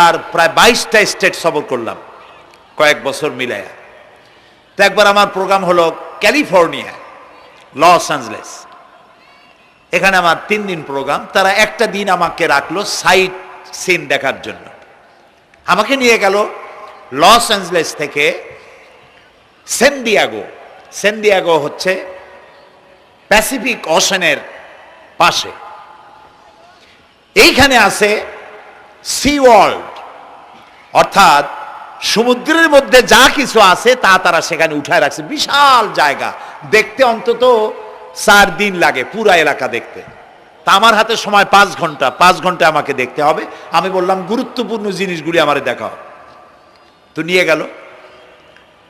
আমেরিকার প্রায় 22টা স্টেট সফর করলাম কয়েক বছর মিলায়া। তো একবার আমার প্রোগ্রাম হলো ক্যালিফোর্নিয়া, লস অ্যাঞ্জেলেস। এখানে আমার 3 দিন প্রোগ্রাম। তারা একটা দিন আমাকে রাখলো সাইট সিন দেখার জন্য। আমাকে নিয়ে গেল লস অ্যাঞ্জেলেস থেকে সান দিয়েগো। সান দিয়েগো হচ্ছে প্যাসিফিক ওশানের পাশে। এইখানে আছে সি ওয়ার্ল্ড, অর্থাৎ সমুদ্রের মধ্যে যা কিছু আছে তা তারা সেখানে উঠায় রাখছে। বিশাল জায়গা, দেখতে অন্তত 4 দিন লাগে পুরা এলাকা দেখতে। তা আমার হাতে সময় 5 ঘন্টা, 5 ঘন্টা আমাকে দেখতে হবে। আমি বললাম গুরুত্বপূর্ণ জিনিসগুলি আমারে দেখাও। তো নিয়ে গেল।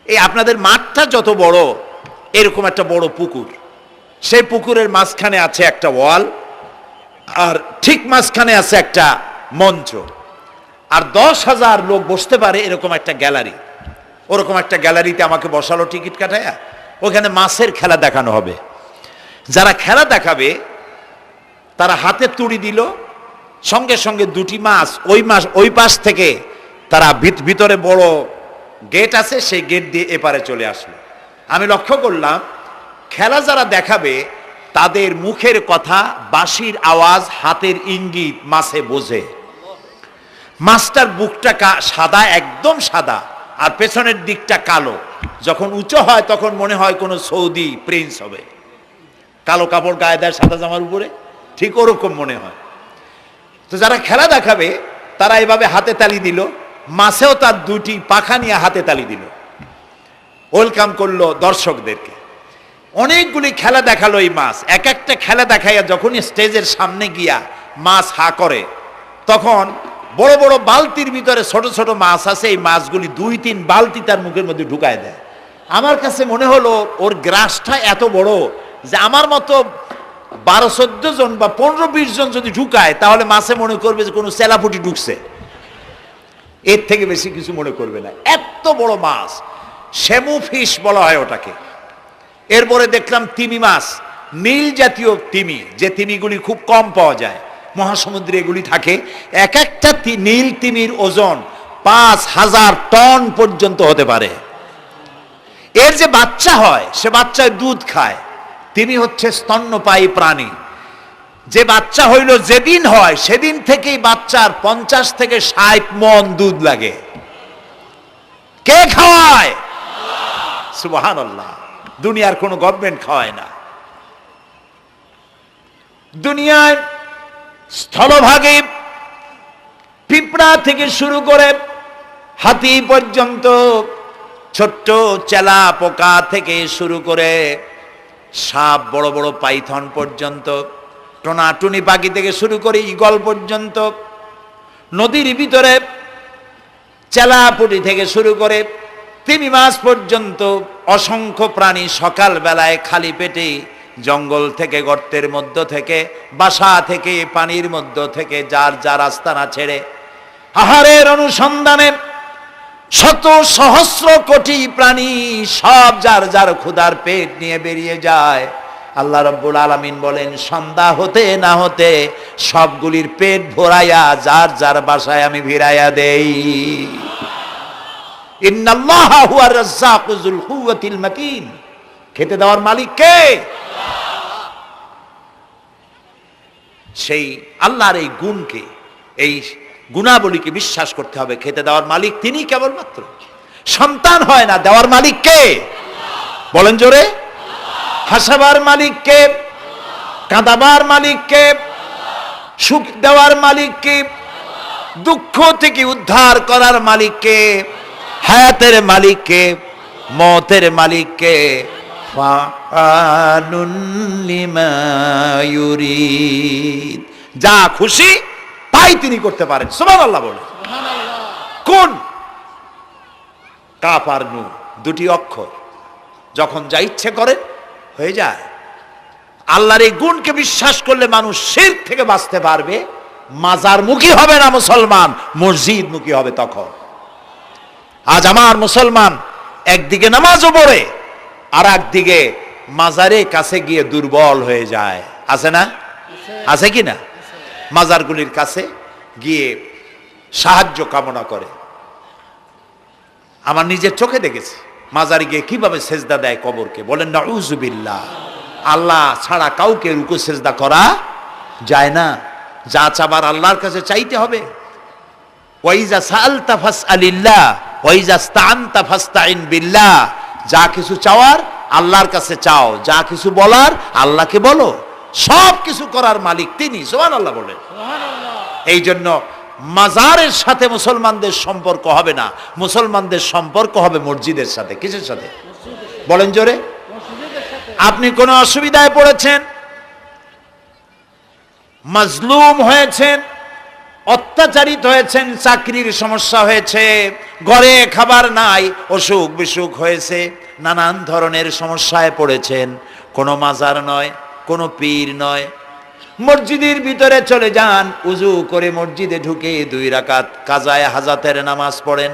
এই আপনাদের মাঠটা যত বড়, এরকম একটা বড় পুকুর, সেই পুকুরের মাঝখানে আছে একটা ওয়াল, আর ঠিক মাঝখানে আছে একটা মঞ্চ, আর 10,000 লোক বসতে পারে এরকম একটা গ্যালারি। ওরকম একটা গ্যালারিতে আমাকে বসালো টিকিট কাটায়া। ওখানে মাছের খেলা দেখানো হবে। যারা খেলা দেখাবে তারা হাতে তুড়ি দিল, সঙ্গে সঙ্গে 2টি মাছ ওই পাশ থেকে তারা ভিতরে বড় গেট আছে, সেই গেট দিয়ে এপারে চলে আসলো। আমি লক্ষ্য করলাম খেলা যারা দেখাবে তাদের মুখের কথা, বাঁশির আওয়াজ, হাতের ইঙ্গিত মাছে বোঝে। মাছটার বুকটা সাদা, একদম সাদা, আর পেছনের দিকটা কালো। যখন উঁচু হয় তখন মনে হয় কোনো সৌদি প্রিন্স হবে। কালো কাপড় গায়ে দেয় সাদা জামার উপরে, ঠিক ওরকম মনে হয়। তো যারা খেলা দেখাবে তারা এভাবে হাতে তালি দিল, মাছেও তার 2টি পাখা নিয়ে হাতে তালি দিল, ওয়েলকাম করলো দর্শকদেরকে। অনেকগুলি খেলা দেখালো এই মাছ। এক একটা খেলা দেখাইয়া যখন স্টেজের সামনে গিয়া মাছ হা করে, তখন বড় বড় বালতির ভিতরে ছোট ছোট মাছ আছে, এই মাছগুলি 2-3 বালতি তার মুখের মধ্যে ঢুকায় দেয়। আমার কাছে মনে হলো ওর গ্রাসটা এত বড় যে আমার মতো 12-14 জন বা 15-20 জন যদি ঢুকায় তাহলে মাছে মনে করবে যে কোনো চেলাপুটি ঢুকছে, এর থেকে বেশি কিছু মনে করবে না। এত বড় মাছ, শ্যামু ফিশ বলা হয় ওটাকে। এরপরে দেখলাম তিমি মাছ, নীল জাতীয় তিমি, যে তিমিগুলি খুব কম পাওয়া যায় মহাসমুদ্রে, এগুলি থাকে। এক একটা নীল তিমির ওজন 5,000 টন পর্যন্ত হতে পারে। এর যে বাচ্চা হয় সে বাচ্চায় দুধ খায়। তিমি হচ্ছে স্তন্যপায়ী প্রাণী। যে বাচ্চা হইল যেদিন হয় সেদিন থেকেই বাচ্চার 50 থেকে 60 মণ দুধ লাগে। কে খাওয়ায়? সুবহানাল্লাহ। দুনিয়ার কোনো গভর্নমেন্ট খাওয়ায় না। দুনিয়ায় স্থলভাগে পিঁপড়া থেকে শুরু করে হাতি পর্যন্ত, ছোট্ট চেলা পোকা থেকে শুরু করে সাপ, বড় বড় পাইথন পর্যন্ত, টোনাটুনি পাখি থেকে শুরু করে ঈগল পর্যন্ত, নদীর ভিতরে চেলাপুটি থেকে শুরু করে তিমি মাছ পর্যন্ত অসংখ্য প্রাণী সকাল বেলায় খালি পেটে জঙ্গল থেকে, গর্তের মধ্য থেকে, বাসা থেকে, পানির মধ্য থেকে যার যার আস্তানা ছেড়ে আহারের অনুসন্ধানে শত সহস্র কোটি প্রাণী সব যার যার ক্ষুধার পেট নিয়ে বেরিয়ে যায়। আল্লাহ রাব্বুল আলামিন বলেন, সন্ধ্যা হতে না হতে সবগুলির পেট ভরাইয়া যার যার বাসায় আমি ভিড়াইয়া দেই। ইন্নাল্লাহা হুয়ার রাজ্জাকু যুল কুওয়াতিল মাতিন। খেতে দেওয়ার মালিক কে? সেই আল্লাহর এই গুণকে, এই গুণাবলীকে বিশ্বাস করতে হবে। খেতে দেওয়ার মালিক তিনি কেবলমাত্র। সন্তান হয় না, দেওয়ার মালিক কে? বলেন জোরে। হাসাবার মালিক কে? কাঁদাবার মালিক কে? সুখ দেওয়ার মালিক কে? দুঃখ থেকে উদ্ধার করার মালিক কে? হায়াতের মালিক কে? মওতের মালিক কে? ফাআলুন লিমা ইউরিদ। যা খুশি তাই তিনি করতে পারেন। সুবহানাল্লাহ বলে। কোন? কাফ আর নুন, 2টি অক্ষর। যখন যা ইচ্ছে করে হয়ে যায়। আল্লাহর এই গুণকে বিশ্বাস করলে মানুষ শিরক থেকে বাঁচতে পারবে। মাজার মুখী হবে না মুসলমান, মসজিদ মুখী হবে তখন। আজ আমার মুসলমান একদিকে নামাজও পড়ে আর একদিকে মাজারের কাছে গিয়ে দুর্বল হয়ে যায়। আছে না? আছে কি না? মাজারগুলির কাছে গিয়ে সাহায্য কামনা করে। আমার নিজের চোখে দেখেছি মাজারে গিয়ে কিভাবে সেজদা দেয় কবরকে। বলেন নাউযুবিল্লাহ। আল্লাহ ছাড়া কাউকে রুকু সেজদা করা যায় না। যা চাবার আল্লাহর কাছে চাইতে হবে। ওয়াইজা সাআলতা ফাসআলিল্লাহ ওয়াইজা ইসতাআনতা ফাসতাইন বিল্লাহ। যা কিছু চাওয়ার আল্লাহর কাছে চাও, যা কিছু বলার আল্লাহকে বলো। সব কিছু করার মালিক তিনি। সুবহানাল্লাহ বলেন। এই জন্য মাজারের সাথে মুসলমানদের সম্পর্ক হবে না, মুসলমানদের সম্পর্ক হবে মসজিদের সাথে। কিসের সাথে বলেন জোরে? আপনি কোন অসুবিধায় পড়েছেন, মাজলুম হয়েছেন, অত্যাচারিত হয়েছেন, চাকরির সমস্যা হয়েছে, ঘরে খাবার নাই, অসুখ বিসুখ হয়েছে, নানান ধরনের সমস্যায় পড়েছেন, কোনো মাজার নয়, কোনো পীর নয়, মসজিদের ভিতরে চলে যান, উজু করে মসজিদে ঢুকে 2 রাকাত কাজায়ে হাজাতের নামাজ পড়েন।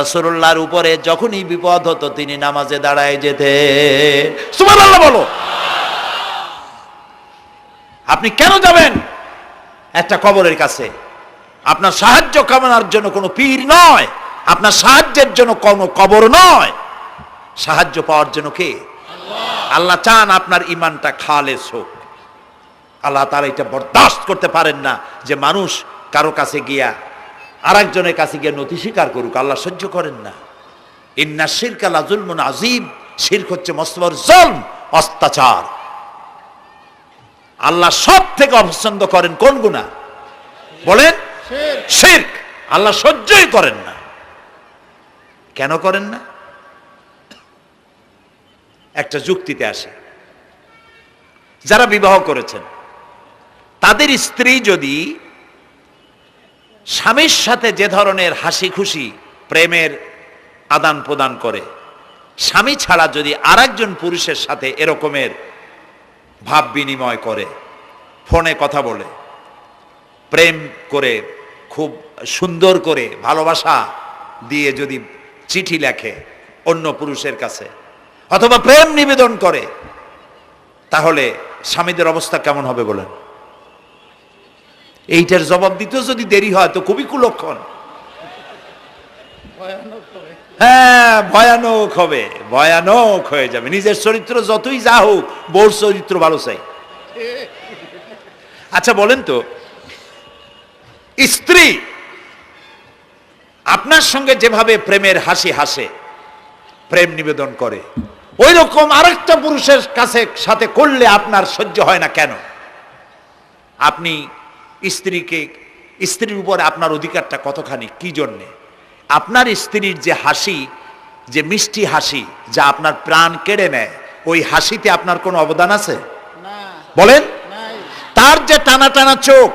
রাসূলুল্লাহর উপরে যখনই বিপদ হতো তিনি নামাজে দাঁড়ায় যেতেন। সুবহানাল্লাহ বলো। আপনি কেন যাবেন একটা কবরের কাছে? আপনার সাহায্য কামনার জন্য কোনো পীর নয়, আপনার সাহায্যের জন্য কোনো কবর নয়। সাহায্য পাওয়ার জন্য কে? আল্লাহ চান আপনার ঈমানটা খালেস হোক। আল্লাহ তাআলা এটা বরদাস্ত করতে পারেন না যে মানুষ কারো কাছে গিয়া আরেকজনের কাছে গিয়ে নথি স্বীকার করুক। আল্লাহ সহ্য করেন না। ইন্না শিরকা লাযুলমুন আযীম। শিরক হচ্ছে মস্ত বড় জুলম, অত্যাচার। আল্লাহ সব থেকে অপছন্দ করেন কোন গুনাহ? বলেন শিরক। আল্লাহ সহ্যই করেন না। কেন করেন না? একটা যুক্তিতে আসে। যারা বিবাহ করেছেন তাদের স্ত্রী যদি স্বামীর সাথে যে ধরনের হাসি খুশি প্রেমের আদান প্রদান করে, স্বামী ছাড়া যদি আরেকজন পুরুষের সাথে এরকমের ভাব বিনিময় করে, ফোনে কথা বলে, প্রেম করে, খুব সুন্দর করে ভালোবাসা দিয়ে যদি চিঠি লেখে অন্য পুরুষের কাছে, অথবা প্রেম নিবেদন করে, তাহলে স্বামীদের অবস্থা কেমন হবে বলেন? এইটার জবাব দিতেও যদি দেরি হয় তো খুবই কুলক্ষণ। হ্যাঁ, ভয়ানক হবে, ভয়ানক হয়ে যাবে। নিজের চরিত্র যতই যা হোক, বউর চরিত্র ভালো চাই। আচ্ছা বলেন তো, স্ত্রী আপনার সঙ্গে যেভাবে প্রেমের হাসি হাসে, প্রেম নিবেদন করে, ওই রকম আরেকটা পুরুষের কাছে সাথে করলে আপনার সহ্য হয় না কেন? আপনি স্ত্রীর উপরে আপনার অধিকারটা কতখানি, কি জন্যে? আপনার স্ত্রীর যে হাসি, যে মিষ্টি হাসি, যা আপনার প্রাণ কেড়ে নেয়, ওই হাসিতে আপনার কোনো অবদান আছে? বলেন। তার যে টানা টানা চোখ,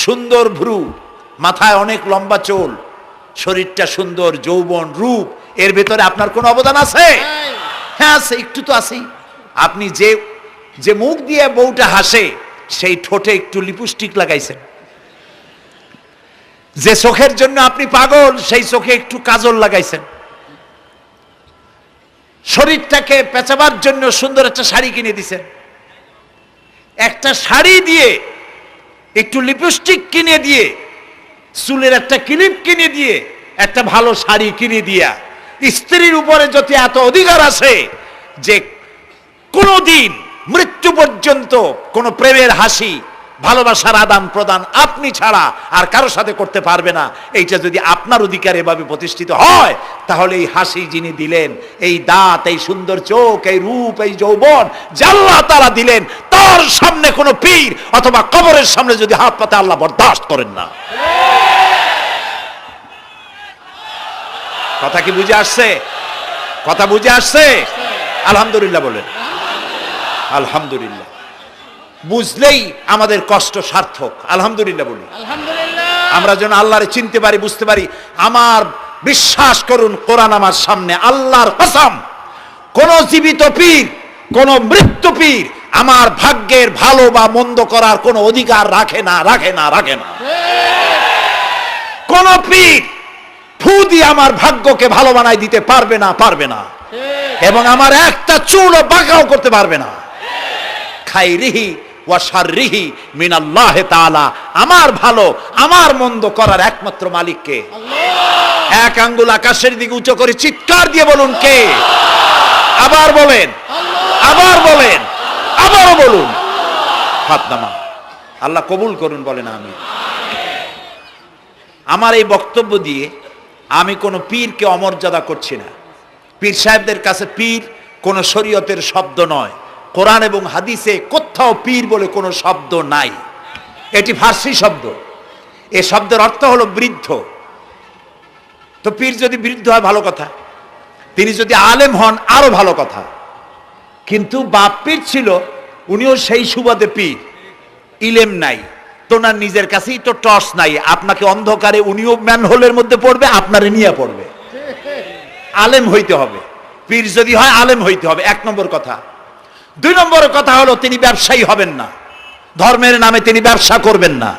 সুন্দর ভ্রু, মাথায় অনেক লম্বা চুল, শরীরটা সুন্দর, যৌবন, রূপ, এর ভেতরে আপনার কোনো অবদান আছে? হ্যাঁ আছে, একটু তো আছেই। আপনি যে মুখ দিয়ে বউটা হাসে, সেই ঠোঁটে একটু লিপস্টিক লাগাইছেন। যে চোখের জন্য আপনি পাগল, সেই চোখে একটু কাজল লাগাইছেন। শরীরটাকে পেঁচাবার জন্য সুন্দর একটা শাড়ি কিনে দিছেন। একটা শাড়ি দিয়ে, একটু লিপস্টিক কিনে দিয়ে, চুলের একটা ক্লিপ কিনে দিয়ে, একটা ভালো শাড়ি কিনে দিয়া স্ত্রীর উপরে যদি এত অধিকার আছে যে কোনদিন মৃত্যু পর্যন্ত কোন প্রেমের হাসি, ভালোবাসার আদান প্রদান আপনি ছাড়া আর কারো সাথে করতে পারবে না, এইটা যদি আপনার অধিকার এভাবে প্রতিষ্ঠিত হয়, তাহলে এই হাসি যিনি দিলেন, এই দাঁত, এই সুন্দর চোখ, এই রূপ, এই যৌবন যা আল্লাহ তাআলা দিলেন, তার সামনে কোনো পীর অথবা কবরের সামনে যদি হাত পাতে আল্লাহ বরদাস্ত করেন না। কথা কি বুঝে আসছে? কথা বুঝে আসছে? আলহামদুলিল্লাহ বলেন। আলহামদুলিল্লাহ। বুঝলেই আমাদের কষ্ট সার্থক। আলহামদুলিল্লাহ বলি। আমরা যেন আল্লাহরে চিনতে পারি, বুঝতে পারি। আমার বিশ্বাস করুন, কোরআন আমার সামনে, আল্লাহর কসম, কোন জীবিত পীর, কোন মৃত্যু পীর আমার ভাগ্যের ভালো বা মন্দ করার কোন অধিকার রাখে না, রাখে না, রাখে না। কোন পীর ফু দিয়ে আমার ভাগ্যকে ভালো বানাই দিতে পারবে না, পারবে না, এবং আমার একটা চুলও বাঁকাও করতে পারবে না। খাইরিহি ওয়া শাররিহি মিনাল্লাহি তাআলা। আমার ভালো আমার মন্দ করার একমাত্র মালিক কে? আল্লাহ। এক আঙ্গুল আকাশের দিকে উঁচু করে চিৎকার দিয়ে বলুন কে? আবার বলেন, আবার বলেন, আবারও বলুন। হাত নামান। আল্লাহ কবুল করুন, বলেন আমিন। আমার এই বক্তব্য দিয়ে আমি কোনো পীরকে অমর্যাদা করছি না। পীর সাহেবদের কাছে পীর কোনো শরীয়তের শব্দ নয়। কোরআন এবং হাদিসে কোথাও পীর বলে কোনো শব্দ নাই। এটি ফার্সি শব্দ। এই শব্দের অর্থ হলো বৃদ্ধ। তো পীর যদি বৃদ্ধ হয় ভালো কথা, তিনি যদি আলেম হন আরো ভালো কথা। কিন্তু বাপ পীর ছিল, উনিও সেই সুবাদে পীর। ইলেম নাই, তোনার নিজের কাছেই তো টর্চ নাই। আপনাকে অন্ধকারে উনিও ম্যানহোলের মধ্যে পড়বে, আপনারে নিয়ে পড়বে। আলেম হইতে হবে, পীর যদি হয় আলেম হইতে হবে, এক নম্বর কথা। দুই নম্বর কথা হলো তিনি ব্যবসায়ী হবেন না। ধর্মের নামে তিনি ব্যবসা করবেন না।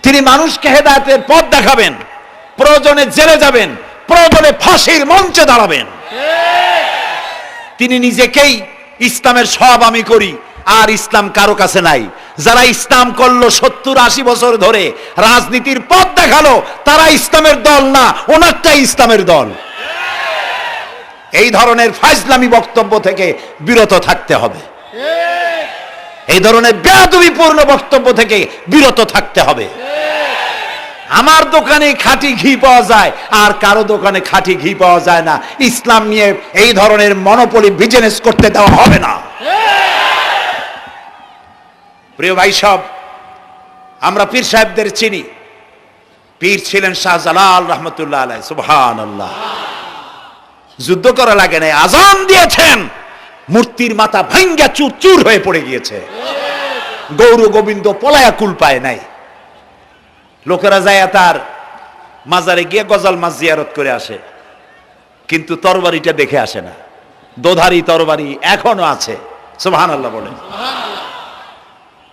তিনি মানুষকে হেদায়েতের পথ দেখাবেন। প্রয়োজনে জেলে যাবেন, প্রয়োজনে ফাঁসির মঞ্চে দাঁড়াবেন। তিনি নিজেকেই ইসলামের সব আমি করি, আর ইসলাম কারো কাছে নাই। যারা ইসলাম করলো 70-80 বছর ধরে, রাজনীতির পথ দেখালো, তারা ইসলামের দল না, ওনারটাই ইসলামের দল। এই ধরনের ফাজলামি বক্তব্য থেকে বিরত থাকতে হবে। এই ধরনের বেয়াদবিপূর্ণ বক্তব্য থেকে বিরত থাকতে হবে। আমার দোকানে খাঁটি ঘি পাওয়া যায়, আর কারো দোকানে খাঁটি ঘি পাওয়া যায় না। ইসলাম নিয়ে এই ধরনের মনোপলি বিজনেস করতে দেওয়া হবে না। প্রিয় ভাই সব, আমরা পীর সাহেবদের চিনি। পীর ছিলেন শাহজালাল রহমতুল্লাহ আলাইহি। সুবহানাল্লাহ। যুদ্ধ করা লাগে নাই, আজান দিয়েছেন, মূর্তির মাথা ভাঙ্গা চুর চুর হয়ে পড়ে গিয়েছে। গৌর গোবিন্দ পলায়া কুল পায় নাই। লোকেরা যায় তার মাজারে গিয়ে গজাল মাছ জিয়ারত করে আসে, কিন্তু তরবারিটা দেখে আসে না। দোধারি তরবারি এখনো আছে। সুবহানাল্লাহ বলেন।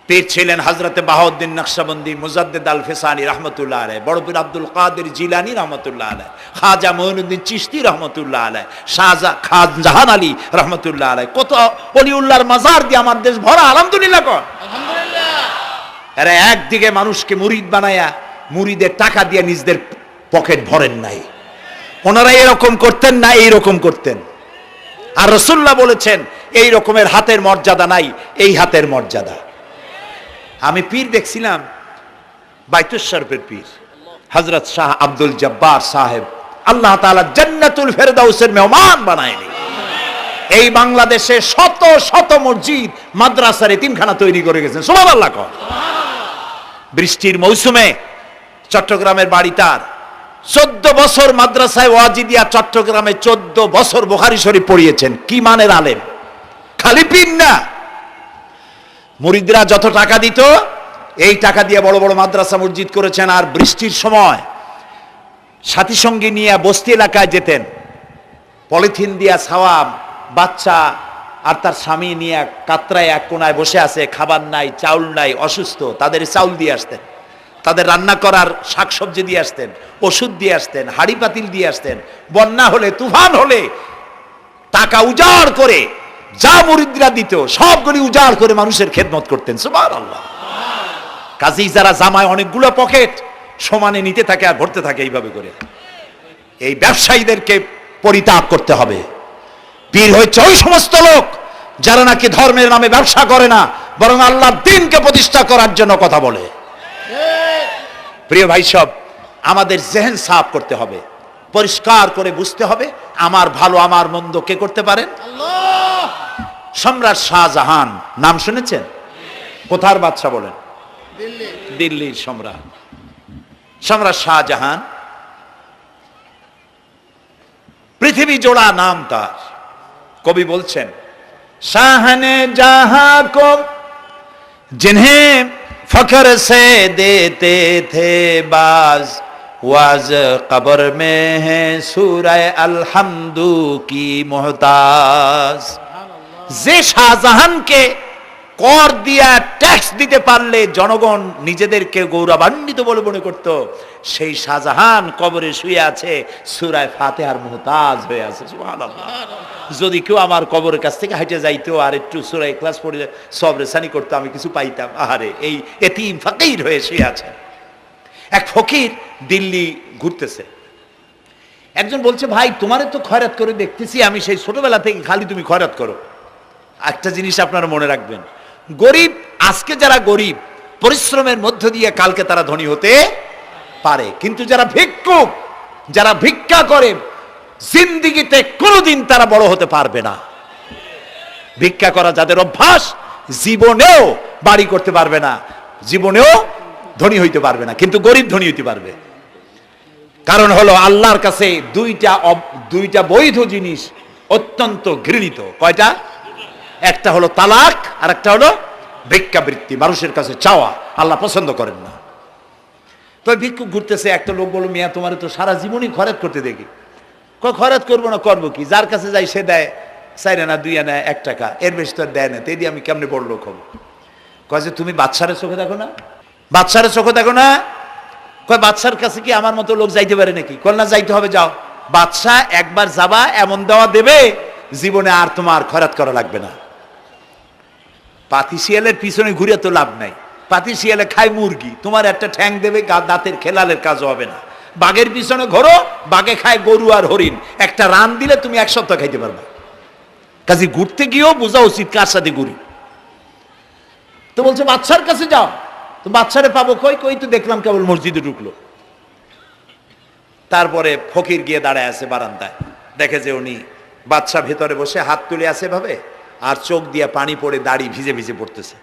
পীর ছিলেন হযরতে বাহাউদ্দিন নকশবন্দি, মুজাদ্দিদ আল ফিসানি রহমতুল্লাহ আলাইহি, বড় পীর আব্দুল কাদের জিলানী রহমতুল্লাহ আলাইহি, খাজা মঈনুদ্দিন চিশতি রহমতুল্লাহ আলাইহি, শাহজাহান আলী রহমতুল্লাহ আলাইহি। কত ওলিউল্লাহর মাজার দিয়ে আমার দেশ ভরা। আলহামদুলিল্লাহ কর। আলহামদুলিল্লাহ। আরে একদিকে মানুষকে মুরিদ বানায়া মুরিদের টাকা দিয়ে নিজেদের পকেট ভরেন নাই। ওনারা এরকম করতেন না, এইরকম করতেন। আর রাসূলুল্লাহ বলেছেন এই রকমের হাতের মর্যাদা নাই, এই হাতের মর্যাদা। আমি পীর দেখছিলাম, বাইতুল শরফের পীর হযরত শাহ আব্দুল জব্বার সাহেব, আল্লাহ তাআলা জান্নাতুল ফেরদাউসের মেহমান বানায়নি। এই বাংলাদেশে শত শত মসজিদ, মাদ্রাসার এতিমখানা তৈরি করে গেছেন। সুবহানাল্লাহ। বৃষ্টির মৌসুমে চট্টগ্রামের বাড়ি তার, 14 বছর মাদ্রাসায় ওয়াজিদিয়া চট্টগ্রামে 14 বছর বুখারী শরীফ পড়িয়েছেন। কি মানের আলেম, খালি পীর না। মুরিদরা যত টাকা দিত, এই টাকা দিয়ে বড় বড় মাদ্রাসা মসজিদ করেছেন। আর বৃষ্টির সময় সাথী সঙ্গী নিয়ে বস্তি এলাকায় যেতেন, পলিথিন দিয়া ছাওয়া, বাচ্চা আর তার স্বামী নিয়ে কাতরায় এক কোনায় বসে আছে, খাবার নাই, চাউল নাই, অসুস্থ, তাদের চাউল দিয়ে আসতেন, তাদের রান্না করার শাকসবজি দিয়ে আসতেন, ওষুধ দিয়ে আসতেন, হাড়ি পাতিল দিয়ে আসতেন। বন্যা হলে, তুফান হলে টাকা উজাড় করে যা মুরিদরা দিত সবগুলি উজাড় করে মানুষের খেদমত করতেন। সুবহানাল্লাহ। কাজেই যারা জামায় অনেকগুলো পকেট সমানে নিতে থাকে আর ভরতে থাকে এইভাবে করে, এই ব্যবসায়ীদেরকে পরিত্যাগ করতে হবে। পীর হচ্ছে ওই সমস্ত লোক যারা নাকি ধর্মের নামে ব্যবসা করে না, বরং আল্লাহর দ্বীনকে প্রতিষ্ঠা করার জন্য কথা বলে। প্রিয় ভাই সব, আমাদের জেহেন সাফ করতে হবে, পরিষ্কার করে বুঝতে হবে আমার ভালো আমার মন্দ কে করতে পারেন? আল্লাহ। সম্রাট শাহজাহান নাম শুনেছেন? কোথার বাদশা বলেন? দিল্লির সম্রাট। সম্রাট শাহজাহান পৃথিবী জোড়া নাম তার। কবি বলছেন, শাহনে জাহাं को जिन्हें फख्र से देते थे बाज, वाज कब्र में है सूरह अलहम्दु की मोहताज। যে শাহজাহানকে কর দিয়া ট্যাক্স দিতে পারলে জনগণ নিজেদেরকে গৌরবান্বিত বলে মনে করত, সেই শাহজাহান কবরে শুয়ে আছে, সূরা ফাতিহার মুহতাজ হয়ে আছে। সুবহানাল্লাহ। যদি কেউ আমার কবরের কাছ থেকে হাইটে যাইতো আর একটু সূরা ইখলাস পড়ে সবরেসানি করতো, আমি কিছু পাইতাম। আহারে, এই এতিম ফকির হয়ে শুয়ে আছে। এক ফকির দিল্লি ঘুরতেছে, একজন বলছে, ভাই তোমারে তো খয়রাত করে দেখতেছি আমি সেই ছোটবেলা থেকে, খালি তুমি খয়রাত করো। একটা জিনিস আপনারা মনে রাখবেন, গরিব, আজকে যারা গরিব পরিশ্রমের মধ্য দিয়ে কালকে তারা ধনী হতে পারে, কিন্তু যারা ভিক্ষুক, যারা ভিক্ষা করে, জিন্দেগিতে কোনোদিন তারা বড় হতে পারবে না। ভিক্ষা করা যাদের অভ্যাস, জীবনেও বাড়ি করতে পারবে না, জীবনেও ধনী হইতে পারবে না, কিন্তু গরিব ধনী হইতে পারবে। কারণ হলো আল্লাহর কাছে দুইটা বৈধ জিনিস অত্যন্ত ঘৃণিত। কয়টা? একটা হলো তালাক, আর একটা হলো ভিক্ষাবৃত্তি, মানুষের কাছে চাওয়া। আল্লাহ পছন্দ করেন না। তো ভিক্ষুক ঘুরতেছে, একটা লোক বলল, মিয়া তোমার তো সারা জীবনই খরচ করতে দেখি। খরচ করবো না, করবো কি? যার কাছে যাই সে দেয় 4 আনা 2 আনা 1 টাকা, এর বেশি তো দেয় না, তেদি আমি কেমনে বড় লোক হবো? কয় যে তুমি বাদশারে চোখে দেখো না, বাদশারে চোখে দেখো না। কয় বাদশার কাছে কি আমার মতো লোক যাইতে পারে নাকি? কল না, যাইতে হবে, যাও। বাদশা একবার যাবা, এমন দেওয়া দেবে জীবনে আর তোমার খরচ করা লাগবে না। পাতি শিয়ালের পিছনে ঘুরে তো লাভ নাই, পাতি শিয়ালে খায় মুরগি, তোমার একটা ঠ্যাং দেবে, দাঁতের খেলালের কাজও হবে না। বাঘের পিছনে ঘোরো, বাঘে খায় গরু আর হরিণ, একটা রান দিলে তুমি 1 সপ্তাহ খাইতে পারবে। কাজে ঘুরতে গিয়েও বোঝা উচিত কার সাথে ঘুরি। তো বলছে বাদশার কাছে যাও। তো বাদশারে পাবো কই? কই তো দেখলাম কেবল মসজিদে ঢুকলো। তারপরে ফকির গিয়ে দাঁড়ায় আছে বারান্দায়, দেখে যে উনি বাদশা ভেতরে বসে হাত তুলে আছে ভাবে, আর চোখ দিয়ে পানি পড়ে দাড়ি ভিজে ভিজে পড়তেছে।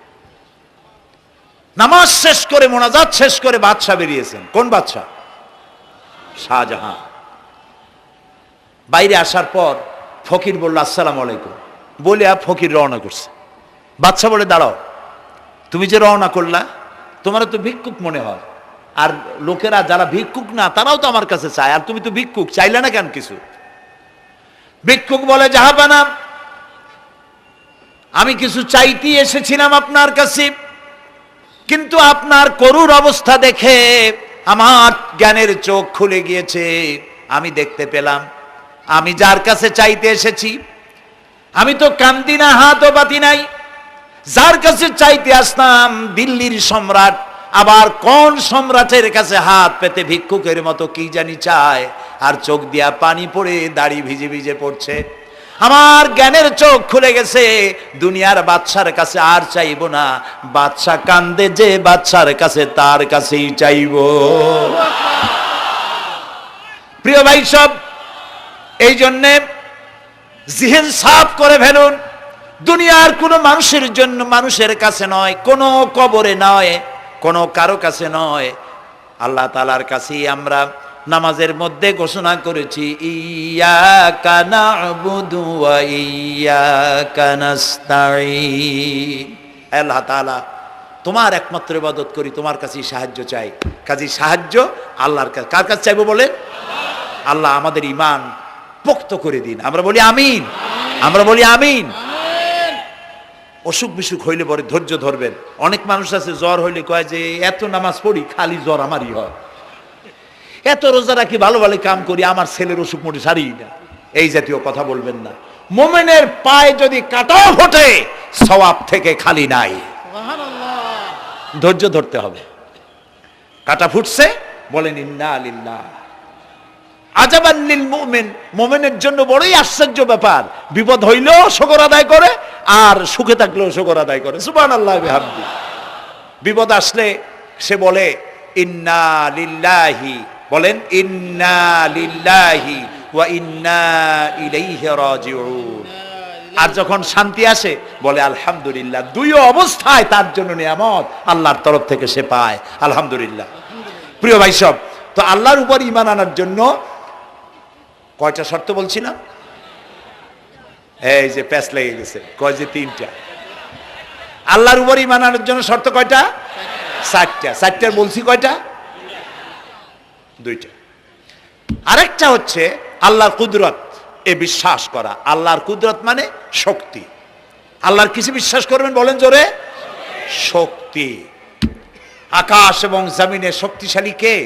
নামাজ শেষ করে, মোনাজাত শেষ করে বাদশা বেরিয়েছেন। কোন বাদশা? শাহজাহান। বাইরে আসার পর ফকির বলল, আসসালামু আলাইকুম বলে ফকির রওনা করছে। বাদশা বলে, দাঁড়াও, তুমি যে রওনা করলা, তোমার তো ভিক্ষুক মনে হয়, আর লোকেরা যারা ভিক্ষুক না তারাও তো আমার কাছে চায়, আর তুমি তো ভিক্ষুক, চাইলে না কেন কিছু? ভিক্ষুক বলে, জাহাপানা, আমি কিছু চাইতে এসেছিলাম আপনার কাছে, কিন্তু আপনার করুণ অবস্থা দেখে আমার জ্ঞানের চোখ খুলে গিয়েছে। আমি দেখতে পেলাম আমি যার কাছে চাইতে এসেছি, আমি তো কান্দি না, হাতও পাতি নাই। যার কাছে চাইতে আসতাম দিল্লির সম্রাট, আবার কোন সম্রাটের কাছে হাত পেতে ভিক্ষুকের মতো কি জানি চায়, আর চোখ দিয়া পানি পড়ে দাড়ি ভিজে ভিজে পড়ছে। আমার জ্ঞানের চোখ খুলে গেছে, দুনিয়ার বাদশার কাছে আর চাইবো না। বাদশা কান্দে যে বাদশার কাছে, তার কাছেই চাইবো। প্রিয় ভাই সব, এই জন্যে জিহ্ন সাফ করে ফেলুন। দুনিয়ার কোনো মানুষের জন্য, মানুষের কাছে নয়, কোনো কবরে নয়, কোনো কারো কাছে নয়, আল্লাহ তাআলার কাছেই আমরা নামাজের মধ্যে ঘোষণা করেছি, ইয়াকা না'বুদু ওয়া ইয়াকা নাস্তাঈন। আল্লাহ তাআলা, তোমার একমাত্র ইবাদত করি, তোমার কাছেই সাহায্য চাই। কাজেই সাহায্য আল্লাহর কাছে। কার কাছে চাইবো বলে? আল্লাহ আমাদের ঈমান পোক্ত করে দিন। আমরা বলি আমিন, আমরা বলি আমিন। অসুখ বিসুখ হইলে পরে ধৈর্য ধরবেন। অনেক মানুষ আছে জ্বর হইলে কয় যে এত নামাজ পড়ি খালি জ্বর আমারই হয়, এত রোজা রাখি, ভালো ভালো কাম করি, আমার ছেলের অসুখ মোটে সারি না। এই জাতীয় কথা বলবেন না। মুমিনের পায়ে যদি কাঁটাও ফোটে, সওয়াব থেকে খালি নাই। ধৈর্য ধরতে হবে। কাঁটা ফুটছে, বলেন ইন্না লিল্লাহ। আজাবান লিল মুমিন, মুমিনের জন্য বড়ই আশ্চর্য ব্যাপার, বিপদ হইলেও শুকর আদায় করে, আর সুখে থাকলেও শুকর আদায় করে। সুবহানাল্লাহ বিহামদি। বিপদ আসলে সে বলে ইন্না লিল্লাহি, বলেন ইন্না লিল্লাহি ওয়া ইন্না ইলাইহি রাজিউন। আর যখন শান্তি আসে বলে আলহামদুলিল্লাহ। দুই অবস্থায় তার জন্য নিয়ামত আল্লাহর তরফ থেকে সে পায়, আলহামদুলিল্লাহ। প্রিয় ভাই সব, তো আল্লাহর উপর ঈমান আনার জন্য কয়টা শর্ত বলছি না? এই যে প্যাচ লেগে গেছে, কয় যে 3টা। আল্লাহর উপর ঈমান আনার জন্য শর্ত কয়টা? 4টা। 4টার বলছি কয়টা? 2টা। আরেকটা হচ্ছে আল্লাহর কুদরত, এ বিশ্বাস করা। আল্লাহর কুদরত মানে শক্তি। আল্লাহর কিছু বিশ্বাস করবেন, বলেন জোরে? শক্তি। আকাশ এবং জমিনে শক্তিশালী কে?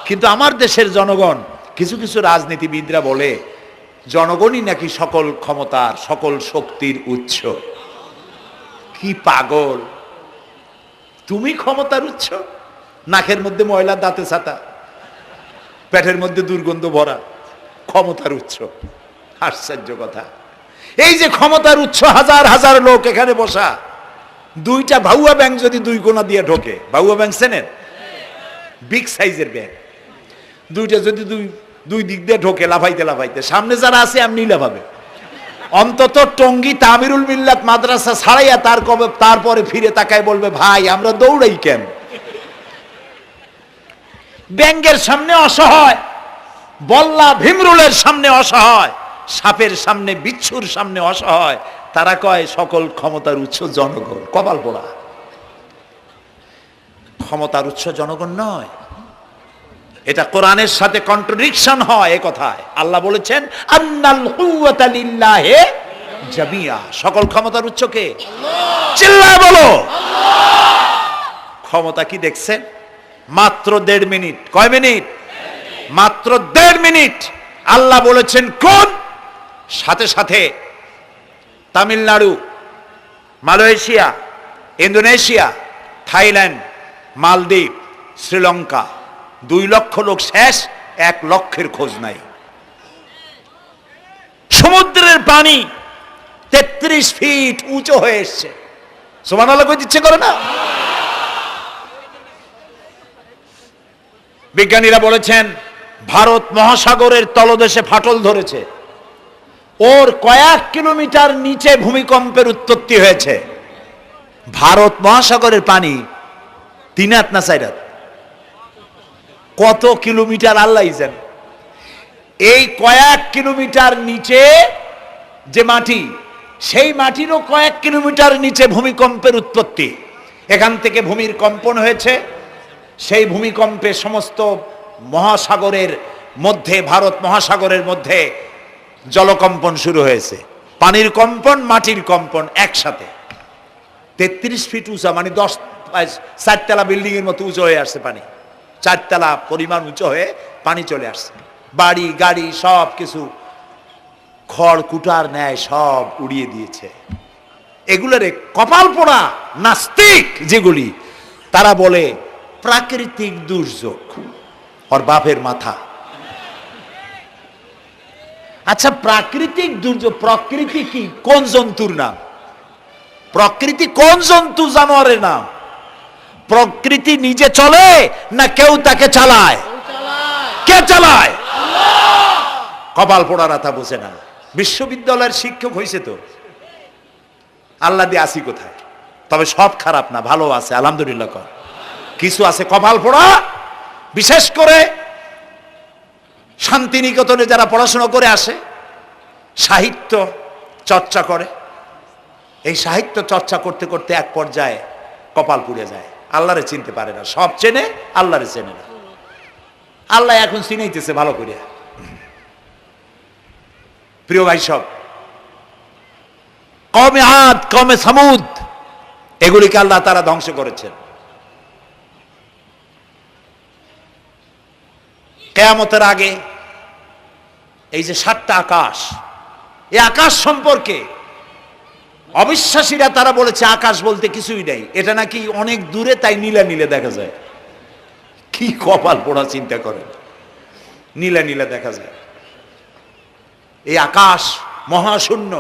কিন্তু আমার দেশের জনগণ, কিছু কিছু রাজনীতিবিদরা বলে জনগণই নাকি সকল ক্ষমতার সকল শক্তির উৎস। কি পাগল! তুমি ক্ষমতার উৎস? নাকের মধ্যে ময়লা, দাঁতে ছাতা, পেটের মধ্যে দুর্গন্ধ ভরা, ক্ষমতার উৎস? আশ্চর্য কথা। এই যে ক্ষমতার উৎস, হাজার হাজার লোক এখানে বসা, দুইটা ভাউয়া ব্যাংক যদি দুই কোণা দিয়ে ঢোকে, ভাউয়া ব্যাংক চেনেন? বিগ সাইজের ব্যাংক, দুইটা যদি দুই দিক দিয়ে ঢোকে লাফাইতে লাফাইতে, সামনে যারা আছে এমনি লাফাবে। অন্তত টঙ্গী তামিরুল মিল্লাত মাদ্রাসা ছাড়াইয়া তারপরে ফিরে তাকায় বলবে, ভাই আমরা দৌড়াই কেন? ব্যাংকের সামনে অসহায়, বল্লা ভীমরুলের সামনে অসহায়, সাপের সামনে, বিচ্ছুর সামনে অসহায়, তারা কয় সকল ক্ষমতার উৎস জনগণ। কপাল পোড়া! ক্ষমতার উৎস জনগণ নয়। এটা কোরআনের সাথে কন্ট্রাডিকশন হয়। এ কথায় আল্লাহ বলেছেন, আন্নাল কুওয়াতা লিল্লাহি জামিয়া। সকল ক্ষমতার উৎস কে? আল্লাহ। চিল্লায় বলো আল্লাহ। ক্ষমতা কি দেখছেন? মাত্র 1.5 মিনিট। কয় মিনিট? মাত্র 1.5 মিনিট। আল্লাহ বলেছেন কোন? সাথে সাথে তামিলনাড়ু, মালয়েশিয়া, ইন্দোনেশিয়া, থাইল্যান্ড, মালদ্বীপ, শ্রীলঙ্কা, 2 লক্ষ লোক শেষ, 1 লক্ষের খোঁজ নাই। সমুদ্রের পানি 33 ফিট উঁচু হয়ে এসছে। সুবহানাল্লাহ কই দিচ্ছে করে না? বিজ্ঞানীরা বলেছেন ভারত মহাসাগরের তলদেশে ফাটল ধরেছে, ওর কয়েক কিলোমিটার নিচে ভূমিকম্পের উৎপত্তি হয়েছে। ভারত মহাসাগরের পানি 3 হাত না 4 হাত? কত কিলোমিটার আল্লাহই জানে। এই কয়েক কিলোমিটার নিচে যে মাটি, সেই মাটিরও কয়েক কিলোমিটার নিচে ভূমিকম্পের উৎপত্তি। এখান থেকে ভূমির কম্পন হয়েছে, সেই ভূমিকম্পে সমস্ত মহাসাগরের মধ্যে, ভারত মহাসাগরের মধ্যে জলকম্পন শুরু হয়েছে। পানির কম্পন, মাটির কম্পন একসাথে। 33 ফিট উঁচা, মানে 4 তলা বিল্ডিং এর মতো উঁচু হয়ে আসছে পানি। 4 তলা পরিমাণ উঁচু হয়ে পানি চলে আসছে। বাড়ি গাড়ি সব কিছু খড় কুটার ন্যায় সব উড়িয়ে দিয়েছে। এগুলোরে কপাল পোড়া নাস্তিক যেগুলি, তারা বলে প্রাকৃতিক দুর্যোগ। ওর বাপের মাথা। আচ্ছা, প্রাকৃতিক দুর্যোগ, প্রকৃতি কি? কোন জন্তুর নাম? প্রকৃতি কোন জন্তু জানোয়ারের নাম? প্রকৃতি নিজে চলে না কেউ তাকে চালায়? কে চালায়? কপাল পোড়ারা তা বোঝে না। বিশ্ববিদ্যালয়ের শিক্ষক হয়েছে তো, আল্লাহ দিয়ে আসি কোথায়? তবে সব খারাপ না, ভালো আছে আলহামদুলিল্লাহ। কিছু আছে কপাল পোড়া। বিশেষ করে শান্তিনিকেতনে যারা পড়াশোনা করে আসে, সাহিত্য চর্চা করে, এই সাহিত্য চর্চা করতে করতে এক পর্যায়ে কপাল পুড়ে যায়। আল্লাহরে চিনতে পারে না, সব চেনে আল্লাহরে চেনে না। আল্লাহ এখন চিনাইতেছে ভালো করে। প্রিয় ভাই সব, কওমে আদ, কওমে সামুদ, এগুলিকে আল্লাহ তারা ধ্বংস করেছেন। কিয়ামতের আগে এই যে 7টা আকাশ, এই আকাশ সম্পর্কে অবিশ্বাসীরা তারা বলেছে আকাশ বলতে কিছুই নেই, এটা নাকি অনেক দূরে, তাই নীলা নীলে দেখা যায়। কি কপাল পোড়া চিন্তা করেন, নীলা নীলা দেখা যায়। এই আকাশ মহাশূন্য।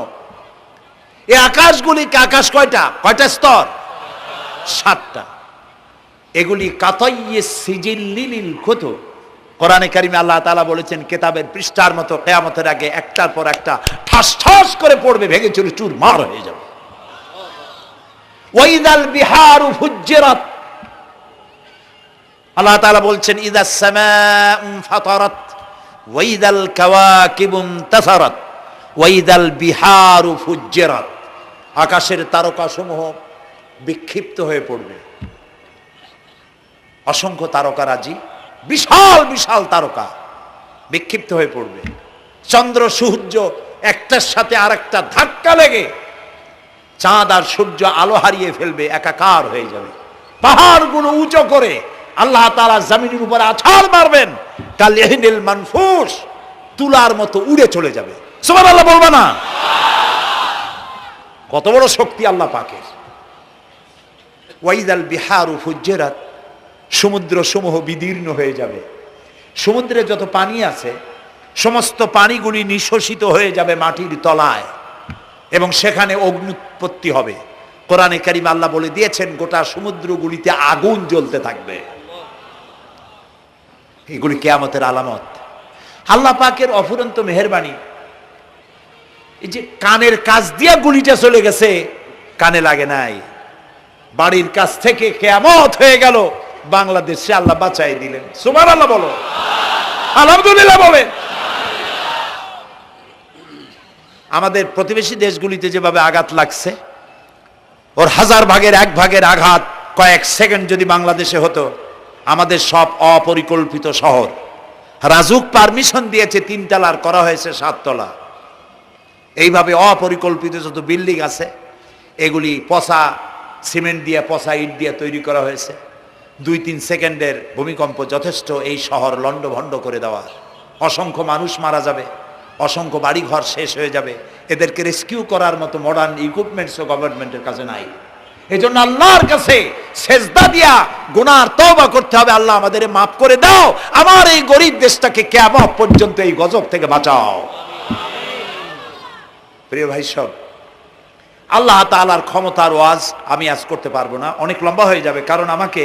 এই আকাশগুলিকে, আকাশ কয়টা? কয়টা স্তর? 7টা। এগুলি কাতাইয়ে সিজিল্লিল কুতুব। কোরআনে কারিমে আল্লাহ তাআলা বলেছেন কিতাবের পৃষ্ঠার মতো কিয়ামতের আগে একটার পর একটা ঠাস ঠাস করে পড়বে, ভেঙে চুরে চুরমার হয়ে যাবে। ওয়াইদাল বিহারু ফুজ্জিরাত, আল্লাহ তাআলা বলছেন ইদাস সামাউ ফাতারাত ওয়াইদাল কাওয়াকিবু ইনতাসারাত ওয়াইদাল বিহারু ফুজ্জিরাত। আকাশের তারকাসমূহ বিক্ষিপ্ত হয়ে পড়বে। অসংখ্য তারকারাজি, বিশাল বিশাল তারকা বিক্ষিপ্ত হয়ে পড়বে। চন্দ্র সূর্য একটার সাথে আরেকটা ধাক্কা লেগে চাঁদ আর সূর্য আলো হারিয়ে ফেলবে, একাকার হয়ে যাবে। পাহাড়গুলো উঁচু করে আল্লাহ তাআলা জমিনের উপরে আছাড় মারবেন, কাল ইহনিল মানফুস, তুলার মতো উড়ে চলে যাবে। সুবহানাল্লাহ বলবা না? কত বড় শক্তি আল্লাহ পাকের। ওয়াইদাল বিহারু ফুজ্জিরাত, সমুদ্র সমূহ বিদীর্ণ হয়ে যাবে। সমুদ্রে যত পানি আছে সমস্ত পানিগুলি নিঃশোষিত হয়ে যাবে মাটির তলায় এবং সেখানে অগ্নুৎপত্তি হবে। কোরআনে কারীম আল্লাহ বলে দিয়েছেন গোটা সমুদ্রগুলিতে আগুন জ্বলতে থাকবে। এগুলি কিয়ামতের আলামত। আল্লাহ পাকের অফুরন্ত মেহেরবানি। এই যে কানের কাছ দিয়া গুলিটা চলে গেছে, কানে লাগে নাই, বাড়ির কাছ থেকে কিয়ামত হয়ে গেল, বাংলাদেশে আল্লাহ বাঁচাই দিলেন। সুবহানাল্লাহ বলো, আলহামদুলিল্লাহ বলেন। আমাদের প্রতিবেশী দেশগুলিতে যেভাবে আঘাত লাগছে, ওর 1000 ভাগের 1 ভাগের আঘাত কয়েক সেকেন্ড যদি বাংলাদেশে হতো, আমাদের সব অপরিকল্পিত শহর, রাজুক পারমিশন দিয়েছে 3 তলার, করা হয়েছে 7 তলা। এইভাবে অপরিকল্পিত যত বিল্ডিং আছে এগুলি পচা সিমেন্ট দিয়ে, পচা ইট দিয়ে তৈরি করা হয়েছে। 2-3 সেকেন্ডের ভূমিকম্প যথেষ্ট এই শহর লণ্ডভণ্ড করে দেওয়ার। অসংখ্য মানুষ মারা যাবে, অসংখ্য বাড়িঘর শেষ হয়ে যাবে। এদেরকে রেস্কিউ করার মতো মডার্ন ইকুইপমেন্টসও গভর্নমেন্টের কাছে নাই। এই জন্য আল্লাহর কাছে সেজদা দিয়া গুনার তওবা করতে হবে, আল্লাহ আমাদের মাফ করে দাও, আমার এই গরিব দেশটাকে কিয়ামত পর্যন্ত এই গজব থেকে বাঁচাও। প্রিয় ভাই সব, আল্লাহ তাআলার ক্ষমতার ওয়াজ আমি আজ করতে পারবো না, অনেক লম্বা হয়ে যাবে। কারণ আমাকে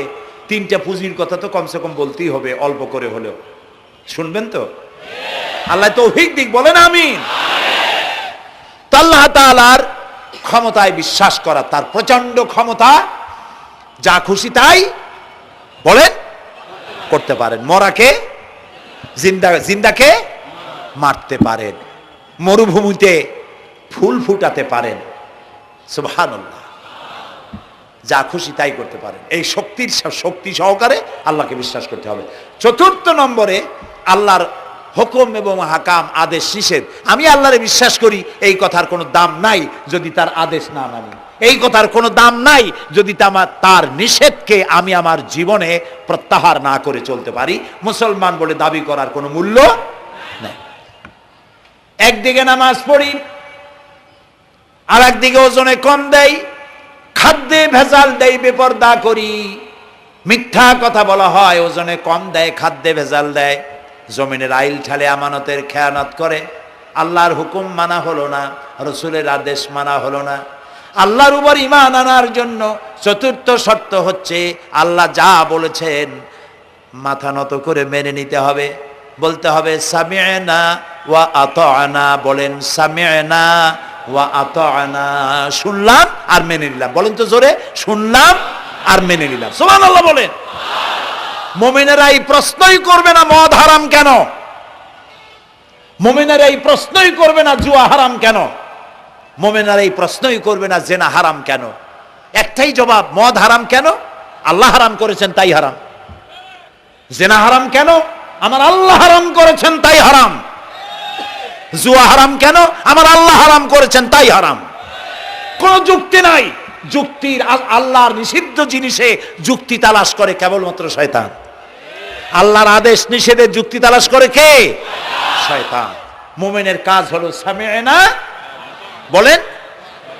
3টা পুঁজির কথা তো কমসে কম বলতেই হবে, অল্প করে হলেও। শুনবেন তো? আল্লাহ তৌফিক দিক, বলেন আমিন। তো আল্লাহ তাআলার ক্ষমতায় বিশ্বাস করা, তার প্রচন্ড ক্ষমতা, যা খুশি তাই বলেন করতে পারেন। মরাকে জিন্দাকে মারতে পারেন, মরুভূমিতে ফুল ফুটাতে পারেন। সুবহানাল্লাহ, যা খুশি তাই করতে পারেন। এই শক্তি সহকারে আল্লাহকে বিশ্বাস করতে হবে। 4 নম্বরে আল্লাহর হুকুম এবং হাকাম, আদেশ নিষেধ। আমি আল্লাহরে বিশ্বাস করি, এই কথার কোনো দাম নাই যদি তার আদেশ না মানি। এই কথার কোনো দাম নাই যদি তার নিষেধকে আমি আমার জীবনে প্রত্যাহার না করে চলতে পারি। মুসলমান বলে দাবি করার কোনো মূল্য নেই। একদিকে নামাজ পড়ি, আর একদিকে ওজনে কম দেয়, খাদ্যে ভেজাল দেয়, বেপরদা করি, মিথ্যা কথা বলা হয়, ওজনে কম দেয়, খাদ্যে ভেজাল দেয়, জমিনের আইল ঠালে আমানতের খেয়ানত করে, আল্লাহর হুকুম মানা হলো না, রসুলের আদেশ মানা হলো না। আল্লাহর উপর ঈমান আনার জন্য 4র্থ শর্ত হচ্ছে আল্লাহ যা বলেছেন মাথা নত করে মেনে নিতে হবে, বলতে হবে সামি'না ওয়া আতা'না। বলেন সামি'না ওয়া আতা'না, শুনলাম আর মেনে নিলাম। বলেন তো জোরে, শুনলাম আর মেনে নিলাম। সুবহানাল্লাহ বলেন। মুমিনেরা এই প্রশ্নই করবে না মদ হারাম কেন, মুমিনেরা এই প্রশ্নই করবে না জুয়া হারাম কেন, মুমিনেরা এই প্রশ্নই করবে না জেনা হারাম কেন। একটাই জবাব, মদ হারাম কেন? আল্লাহ হারাম করেছেন তাই হারাম। জেনা হারাম কেন? আমার আল্লাহ হারাম করেছেন তাই হারাম। জুয়া হারাম কেন? আমার আল্লাহ হারাম করেছেন তাই হারাম। কোনো যুক্তি নাই। যুক্তির, আল্লাহর নিষিদ্ধ জিনিসে যুক্তি তালাশ করে কেবলমাত্র শয়তান। আল্লাহর আদেশ নিষেধের যুক্তি তালাশ করে কে? শয়তান। মুমিনের কাজ হলো সামি'না, বলেন,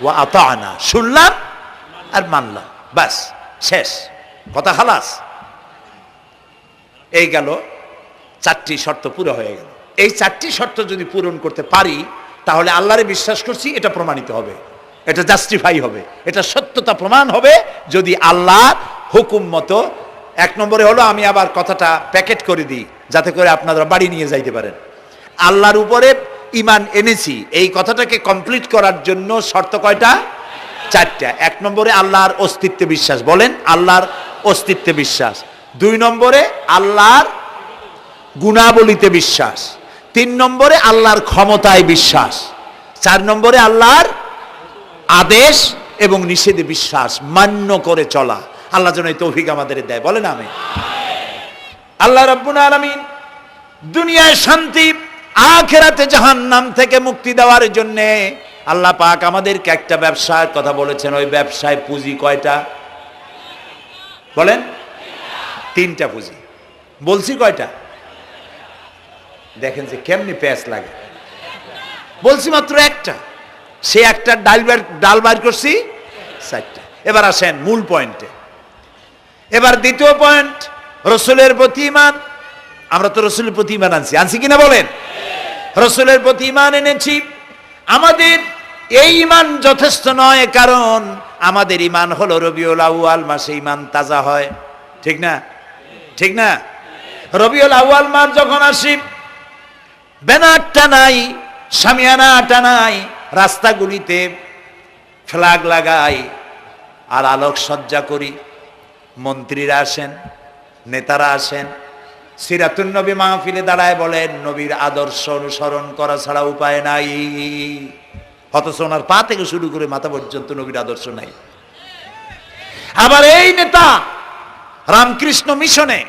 ওয়া আতা'না, শুনলাম আর মানলাম, বাস, শেষ কথা, খালাস। এই গেল 4টি শর্ত পুরো হয়ে গেল। এই 4টি শর্ত যদি পূরণ করতে পারি তাহলে আল্লাহরে বিশ্বাস করছি এটা প্রমাণিত হবে, এটা জাস্টিফাই হবে, এটা সত্যতা প্রমাণ হবে যদি আল্লাহর হুকুম মতো। 1 নম্বরে হলো, আমি আবার কথাটা প্যাকেট করে দিই যাতে করে আপনারা বাড়ি নিয়ে যাইতে পারেন। আল্লাহর উপরে ঈমান এনেছি, এই কথাটাকে কমপ্লিট করার জন্য শর্ত কয়টা? 4টা। 1 নম্বরে আল্লাহর অস্তিত্বে বিশ্বাস, বলেন আল্লাহর অস্তিত্বে বিশ্বাস। 2 নম্বরে আল্লাহর গুণাবলীতে বিশ্বাস। 3 নম্বরে আল্লাহর ক্ষমতায় বিশ্বাস। 4 নম্বরে আল্লাহর আদেশ এবং নিষেধে বিশ্বাস, মান্য করে চলা। আল্লাহ যেন এই তৌফিক আমাদের দেয়, বলেন আমিন। আল্লাহ রাব্বুল আলামিন দুনিয়ায় শান্তি, আখিরাতে জাহান্নাম থেকে মুক্তি দেওয়ার জন্য আল্লাহ পাক আমাদেরকে একটা ব্যবসার কথা বলেছেন। ওই ব্যবসায় পুঁজি কয়টা? বলেন। 3টা পুঁজি। বলছি কয়টা? দেখেন যে কেমনি প্যাঁচ লাগে। বলছি মাত্র একটা, সে একটা ডাল বাইর করছি 4টা। এবার আসেন মূল পয়েন্টে। এবার দ্বিতীয় পয়েন্ট, রসুলের প্রতি ঈমান। আমরা তো রসুলের প্রতি ঈমান আনছি কিনা বলেন? রসুলের প্রতি ঈমান এনেছি। আমাদের এই ঈমান যথেষ্ট নয়, কারণ আমাদের ঈমান হলো রবিউল আউয়াল মাসে ঈমান তাজা হয়, ঠিক না? ঠিক না? রবিউল আউয়াল মাস যখন আসি, ব্যানারটা নাই, শামিয়ানাটা নাই, রাস্তাগুলিতে ফ্ল্যাগ লাগাই আর আলোকসজ্জা করি। মন্ত্রীরা আসেন, নেতারা আসেন, সিরাতুন নবী মাহফিলে দাঁড়ায় বলেন নবীর আদর্শ অনুসরণ করা ছাড়া উপায় নাই। অথচ ওনার পা থেকে শুরু করে মাথা পর্যন্ত নবীর আদর্শ নাই। আবার এই নেতা রামকৃষ্ণ মিশনে,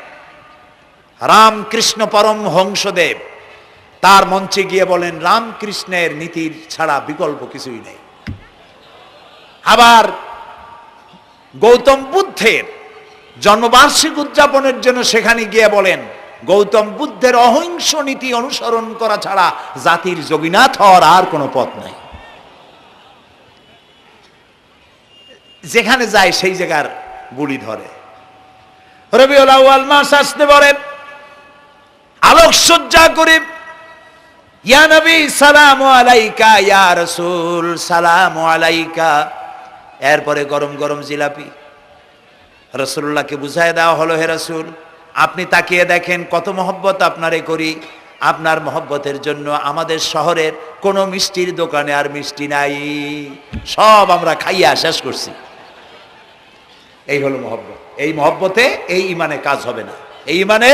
রামকৃষ্ণ পরমহংসদেব তার মঞ্চে গিয়ে বলেন রামকৃষ্ণের নীতির ছাড়া বিকল্প কিছুই নেই। আবার গৌতম বুদ্ধের জন্মবার্ষিকী উদযাপনের জন্য সেখানে গিয়ে বলেন গৌতম বুদ্ধের অহিংস নীতি অনুসরণ করা ছাড়া জাতির যোগীনাথ হওয়ার আর কোনো পথ নাই। যেখানে যায় সেই জায়গার বুলি ধরে। রবিউল আউয়াল মাস আসতে বলেন, আলোকসজ্জা করে ইয়া নবী সালামু আলাইকা, ইয়া রাসূল সালামু আলাইকা। এরপরে গরম গরম জিলাপি রাসূলুল্লাহকে বুঝায় দেওয়া হলো, হে রাসূল আপনি তাকিয়ে দেখেন কত মহব্বত আপনারে করি, আপনার মহব্বতের জন্য আমাদের শহরের কোনো মিষ্টির দোকানে আর মিষ্টি নাই, সব আমরা খাইয়া শেষ করছি। এই হলো মহব্বত। এই মহব্বতে এই ঈমানে কাজ হবে না। এই ঈমানে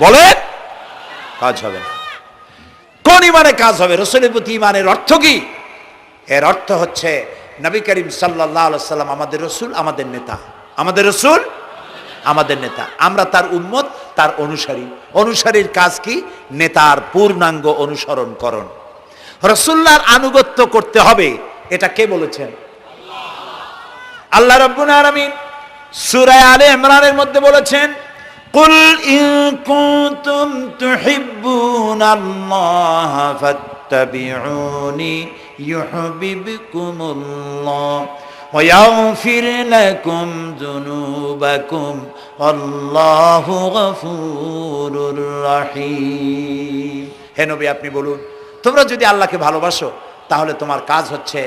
বলেন কাজ হবে না। কোন ঈমানে কাজ হবে? রাসূলের প্রতি ঈমানের অর্থ কি? এর অর্থ হচ্ছে নবী করিম সাল্লাল্লাহু আলাইহি সাল্লাম আমাদের রাসূল, আমাদের নেতা। আমাদের রাসূল আমাদের নেতা, আমরা তার উম্মত, তার অনুসারী। অনুসারীর কাজ কি? নেতার পূর্ণাঙ্গ অনুসরণ করণ। রাসূলুল্লাহর আনুগত্য করতে হবে, এটা কে বলেছেন? আল্লাহ রাব্বুল আলামিন সূরা আলে ইমরানের মধ্যে বলেছেন, কুল ইন কুনতুম তুহিব্বুনাল্লাহ ফাত্তাবিউনি ইউহিব্বুকুমুল্লাহ ওয়া ইয়াগফির লাকুম যুনুবাকুম আল্লাহু গফুরুর রহিম। হে নবী আপনি বলুন, তোমরা যদি আল্লাহকে ভালোবাসো তাহলে তোমার কাজ হচ্ছে,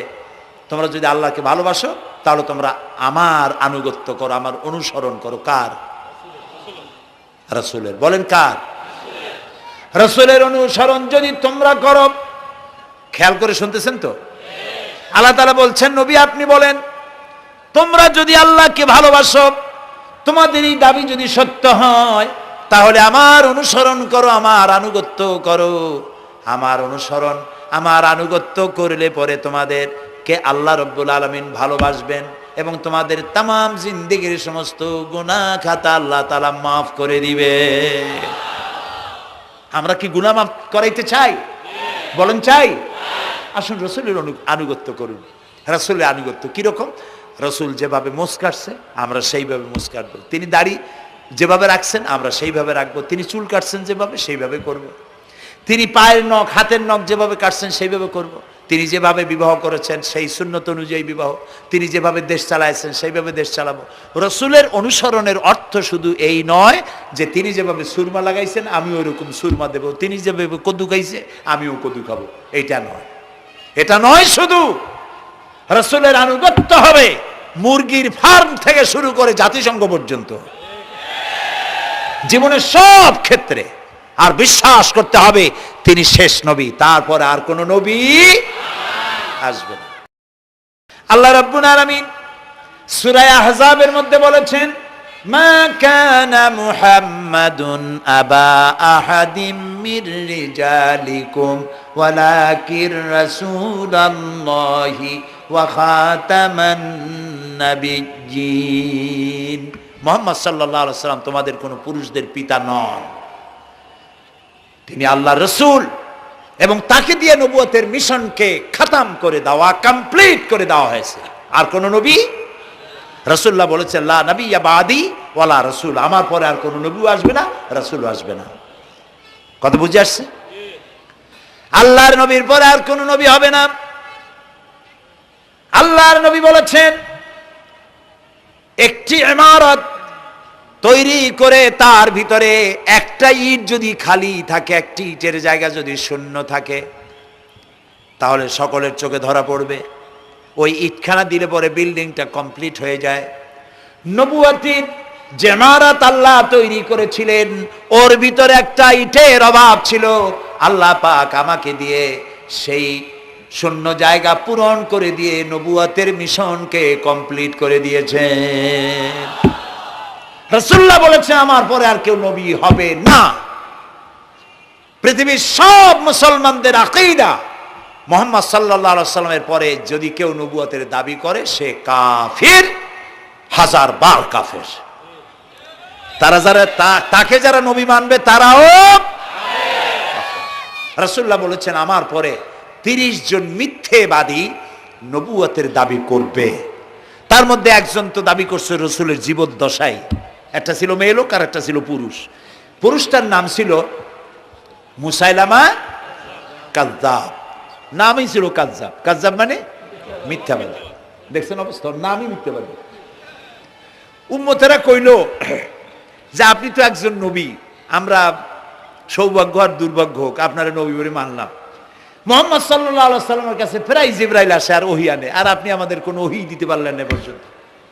তোমরা যদি আল্লাহকে ভালোবাসো তাহলে তোমরা আমার আনুগত্য করো, আমার অনুসরণ করো। কার? রাসূলের। বলেন কার? রাসূলের অনুসরণ যদি তোমরা করো, খেয়াল করে শুনতেছেন তো? আল্লাহ তাআলা বলছেন নবী আপনি বলেন, তোমরা যদি আল্লাহকে ভালোবাসো, তোমাদের এই দাবি যদি সত্য হয়, তাহলে আমার অনুসরণ করো, আমার আনুগত্য করো। আমার অনুসরণ, আমার আনুগত্য করলে পরে তোমাদেরকে আল্লাহ রাব্বুল আলামিন ভালোবাসবেন এবং তোমাদের তামাম জিন্দেগির সমস্ত গুনাহ খাতা আল্লাহ তাআলা মাফ করে দিবে। আমরা কি গুনাহ মাফ করাইতে চাই? বলেন চাই? আসুন রাসূলের আনুগত্য করুন। রাসূলের আনুগত্য কিরকম? রাসূল যেভাবে মোস কাটছে আমরা সেইভাবে মোস কাটবো। তিনি দাড়ি যেভাবে রাখছেন আমরা সেইভাবে রাখবো। তিনি চুল কাটছেন যেভাবে সেইভাবে করব। তিনি পায়ের নখ, হাতের নখ যেভাবে কাটছেন সেইভাবে করব। তিনি যেভাবে বিবাহ করেছেন সেই সুন্নত অনুযায়ী বিবাহ, তিনি যেভাবে দেশ চালাইছেন সেইভাবে দেশ চালাবো। রাসূলের অনুসরণের অর্থ শুধু এই নয় যে তিনি যেভাবে সুরমা লাগাইছেন আমি ওইরকম সুরমা দেব, তিনি যেভাবে কদু খাইছে আমিও কদু খাবো, এইটা নয়। এটা নয়, শুধু রাসূলের আনুগত্য হবে মুরগির ফার্ম থেকে শুরু করে জাতিসংঘ পর্যন্ত, জীবনের সব ক্ষেত্রে। আর বিশ্বাস করতে হবে তিনি শেষ নবী, তারপরে আর কোন নবী আসবে না। আল্লাহ রাব্বুল আলামিন সূরা আহজাবের মধ্যে বলেছেন, মা কানা মুহাম্মাদুন আবা আহাদিম মির রিজালিকুম ওয়ালাকির রাসূলুল্লাহি ওয়া খাতামান নাবিয়্যিন। মুহাম্মদ সাল্লাল্লাহু আলাইহি ওয়াসাল্লাম তোমাদের কোন পুরুষদের পিতা নন, তিনি আল্লাহর রাসূল এবং তাকে দিয়ে নবুয়তের মিশনকে খতম করে দেওয়া, কমপ্লিট করে দেওয়া হয়েছে। আর কোন নবী, রাসূলুল্লাহ বলেছেন লা নাবিয়্যা বাদি ওয়ালা রাসূল, আমার পরে আর কোন নবী আসবে না, রাসূল আসবে না। কথা বুঝে আসছে? আল্লাহর নবীর পরে আর কোন নবী হবে না। আল্লাহর নবী বলেছেন, একটি ইমারত তৈরি করে তার ভিতরে একটা ইট যদি খালি থাকে, একটি ইটের জায়গা যদি শূন্য থাকে, তাহলে সকলের চোখে ধরা পড়বে। ওই ইটখানা দিলে পরে বিল্ডিংটা কমপ্লিট হয়ে যায়। নবুয়তির যে ইমারত আল্লাহ তৈরি করেছিলেন, ওর ভিতরে একটা ইটের অভাব ছিল। আল্লাহ পাক আমাকে দিয়ে সেই শূন্য জায়গা পূরণ করে দিয়ে নবুয়তের মিশনকে কমপ্লিট করে দিয়েছেন। রাসূলুল্লাহ বলেছেন, আমার পরে আর কেউ নবী হবে না। পৃথিবীর সব মুসলমানদের আকীদা, মুহাম্মদ সাল্লাল্লাহু আলাইহি ওয়াসাল্লামের পরে যদি কেউ নবুয়তের দাবি করে সে কাফির, হাজার বার কাফের। তাকে যারা নবী মানবে তারাও। রাসূলুল্লাহ বলেছেন, আমার পরে 30 জন মিথ্যেবাদী নবুয়তের দাবি করবে। তার মধ্যে একজন তো দাবি করছে রসুলের জীবদ্দশায়, একটা ছিল মেয়ে লোক আর একটা ছিল পুরুষ। পুরুষটার নাম ছিল মুসাইলামা কাযযাব, নামই ছিল কাযযাব। কাযযাব মানে মিথ্যাবাদী। দেখছেন অবস্থা, নামই মিথ্যাবাদী। উম্মতেরা কইল যে আপনি তো একজন নবী, আমরা সৌভাগ্য আর দুর্ভাগ্য হোক আপনারা নবী বলে মানলাম। মুহাম্মদ সাল্লাল্লাহু আলাইহি ওয়াসাল্লামের কাছে প্রায় জিবরাইল আসে আর ওহী আনে, আর আপনি আমাদের কোনো ওহী দিতে পারলেন না পর্যন্ত।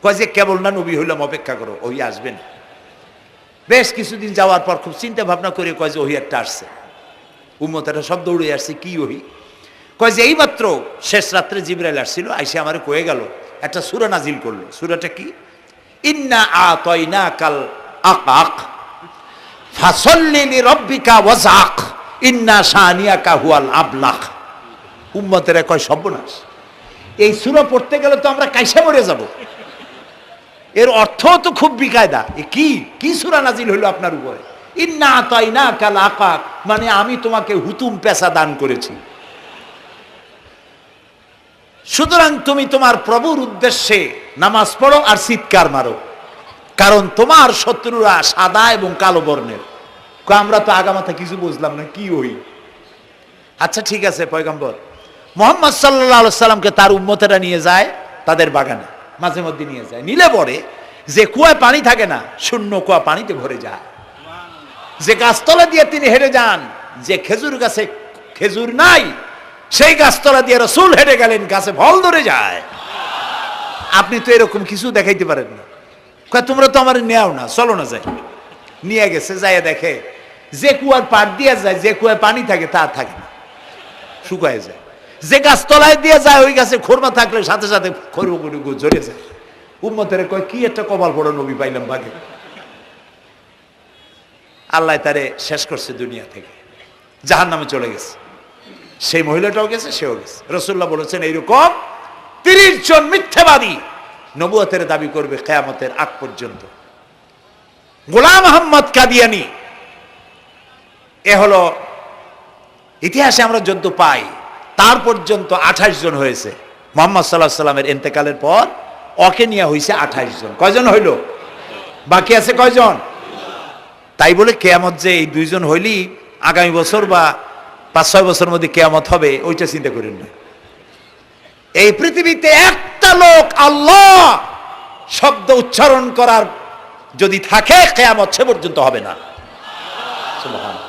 কয় যে কেবল না নবী হইলাম, অপেক্ষা করো, ওহী আসবেন। বেশ কিছুদিন যাওয়ার পর খুব চিন্তা ভাবনা করে কয় যে ওহী একটা আসছে। উম্মতেরা সব দৌড়ে আসছে, কি ওহী? কয় যে এইমাত্র শেষ রাত্রে জিবরাইল আসছিল, আইসে আমারে কয়ে গেল, একটা সূরা নাজিল করলো। সূরাটা কি? ইন্না আতাইনাকাল আকাক ফাসাল্লি লিরাব্বিকা ওয়াজআক ইন্না শানিয়াকা হুয়াল আবলাক। উম্মতেরা কয় সর্বনাশ, এই সূরা পড়তে গেলে তো আমরা কাইসা মরে যাব। এর অর্থ তো খুব বিকায়দা। কি সূরা নাজিল হইল আপনার উপরে? ইন্না আতাইনাকাল আকাক মানে আমি তোমাকে হুতুম পেশা দান করেছি, সুতরাং তুমি তোমার প্রভুর উদ্দেশ্যে নামাজ পড়ো আর চিৎকার মারো, কারণ তোমার শত্রুরা সাদা এবং কালো বর্ণের। আমরা তো আগামাথা কিছু বুঝলাম না, কি ওই? আচ্ছা ঠিক আছে, পয়গম্বর মুহাম্মদ সাল্লাল্লাহু আলাইহি সাল্লামকে তার উম্মতেরা নিয়ে যায় তাদের বাগানে, মাঝে মধ্যে নিয়ে যায়। নিলে পরে যে কুয়ায় পানি থাকে না, শূন্য কুয়া পানিতে ভরে যায়। যে গাছতলা দিয়ে তিনি হেঁটে যান, যে খেজুর গাছে খেজুর নাই, সেই গাছতলা দিয়ে রাসূল হেঁটে গেলেন, গাছে ফল ধরে যায়। আপনি তো এরকম কিছু দেখাইতে পারেন না। তোমরা তো আমার নেও না, চলো না যাই। নিয়ে গেছে, যাইয়া দেখে যে কুয়ার পাড় দিয়ে যায়, যে কুয়ায় পানি থাকে তা থাকে না, শুকায় যায়। যে গাছ তলায় দিয়ে যায়, ওই গাছে খোরমা থাকলে সাথে সাথে খড়গুলো ঝরে যায়। উম্মতের কয় কি একটা কপাল পড়ো নবী পাইলাম বাগে। আল্লাহ তারে শেষ করছে দুনিয়া থেকে, জাহান্নামে চলে গেছে। সেই মহিলাটাও গেছে, সেও গেছে। রাসূলুল্লাহ বলেছেন এইরকম 30 জন মিথ্যাবাদী নবুয়তের দাবি করবে কিয়ামতের আগ পর্যন্ত। গোলাম আহমদ কাদিয়ানী, এ হলো ইতিহাসে আমরা যদ্দ পাই, তার পর্যন্ত 28 জন হয়েছে। মুহাম্মদ সাল্লাল্লাহু আলাইহি সাল্লামের ইন্তেকালের পর ওকে নিয়ে হয়েছে 28 জন। কয়জন হইল? বাকি আছে কয়জন? তাই বলে কিয়ামত যে এই 2 জন হইলি আগামী বছর বা 5-6 বছরের মধ্যে কিয়ামত হবে, ওইটা চিন্তা করেন না। এই পৃথিবীতে একটা লোক আল্লাহ শব্দ উচ্চারণ করার যদি থাকে, কিয়ামত সে পর্যন্ত হবে না। সুবহানাল্লাহ।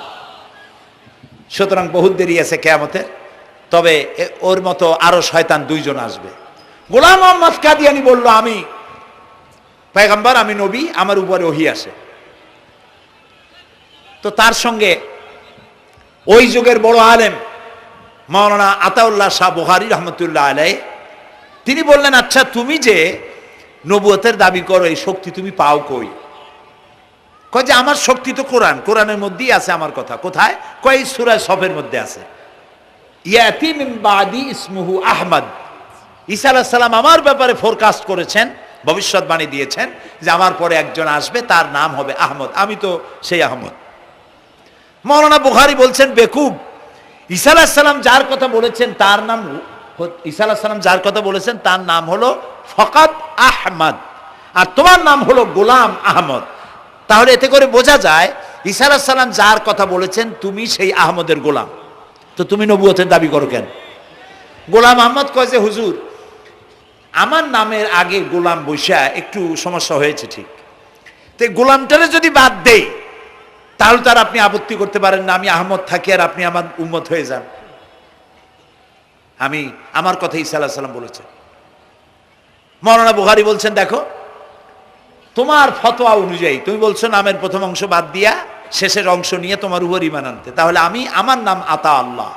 সুতরাং বহুত দেরি আছে কিয়ামতে। তবে ওর মতো আরো শয়তান 2 জন আসবে। গোলাম আহমদ কাদিয়ানী বলল, আমি পয়গম্বর, আমি নবী, আমার উপরে ওহী আসে। তো তার সঙ্গে ওই যুগের বড় আলেম মাওলানা আতাউল্লাহ শাহ বুখারী রহমতুল্লাহ আলাইহি, তিনি বললেন, আচ্ছা তুমি যে নবুয়তের দাবি করো, এই শক্তি তুমি পাও কই? কয় যে আমার শক্তি তো কোরআন, কোরআনের মধ্যেই আছে আমার কথা। কোথায়? কয় সূরা সফের মধ্যে আছে, ইয়াতি মিন বাদি ইসমুহু আহমদ। ঈসা আলাইহিস সালাম আমার ব্যাপারে ফোরকাস্ট করেছেন, ভবিষ্যৎবাণী দিয়েছেন যে আমার পরে একজন আসবে, তার নাম হবে আহমদ। আমি তো সেই আহমদ। মাওলানা বুখারী বলছেন, বেকুব, ঈসা আলাইহিস সালাম যার কথা বলেছেন তার নাম, ঈসা আলাইহিস সালাম যার কথা বলেছেন তার নাম হলো ফকাত আহমদ, আর তোমার নাম হলো গোলাম আহমদ। তাহলে এতে করে বোঝা যায় ঈসা আলাইহিস সালাম যার কথা বলেছেন তুমি সেই আহমদের গোলাম। তো তুমি নবুয়তের দাবি করো কেন? গোলাম আহমদ কয় যে হুজুর, আমার নামের আগে গোলাম বৈশা একটু সমস্যা হয়েছে, ঠিক, তো গোলামটারে যদি বাদ দেই তাহলে তার আপনি আপত্তি করতে পারেন না, আমি আহমদ থাকি আর আপনি আমার উম্মত হয়ে যান। আমার কথা ঈসা আলাইহিস সালাম বলেছেন। মাওলানা বুখারী বলছেন, দেখো তোমার ফতোয়া অনুযায়ী তুমি বলছো নামের প্রথম অংশ বাদ দিয়া শেষের অংশ নিয়ে তোমার উপর ঈমান আনতে, তাহলে আমার নাম আতা আল্লাহ,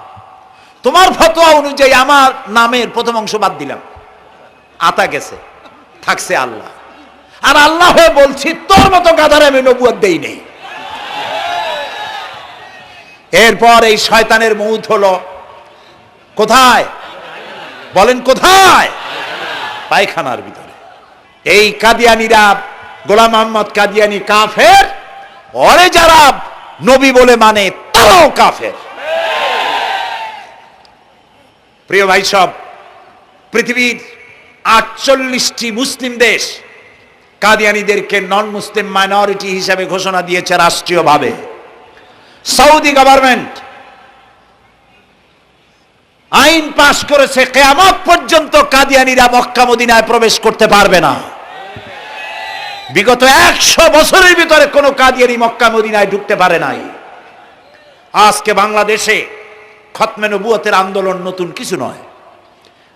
তোমার ফতোয়া অনুযায়ী আমার নামের প্রথম অংশ বাদ দিলাম, আতা গেছে, থাকছে আল্লাহ। আর আল্লাহ হয়ে বলছি তোর মতো গাধারে আমি নবুয়ত দেই নেই। এরপর এই শয়তানের মউত হলো কোথায় বলেন? কোথায়? পায়খানার ভিতরে। এই কাদিয়ানীরা, গোলাম আহমদ কাদিয়ানী কাফের, ওরে যারা নবী বলে মানে তারাও কাফের। প্রিয় ভাই সব, পৃথিবীর 48টি মুসলিম দেশ কাদিয়ানীদেরকে নন মুসলিম মাইনরিটি হিসেবে ঘোষণা দিয়েছে রাষ্ট্রীয়ভাবে। সৌদি গভর্নমেন্ট আইন পাশ করেছে, কিয়ামত পর্যন্ত কাদিয়ানীরা মক্কা মদিনায় প্রবেশ করতে পারবে না। বিগত 100 বছরের ভিতরে কোন কাদিয়ানী মক্কা মদিনায় ঢুকতে পারে নাই। আজকে বাংলাদেশে খতমে নবুয়তের আন্দোলন নতুন কিছু নয়,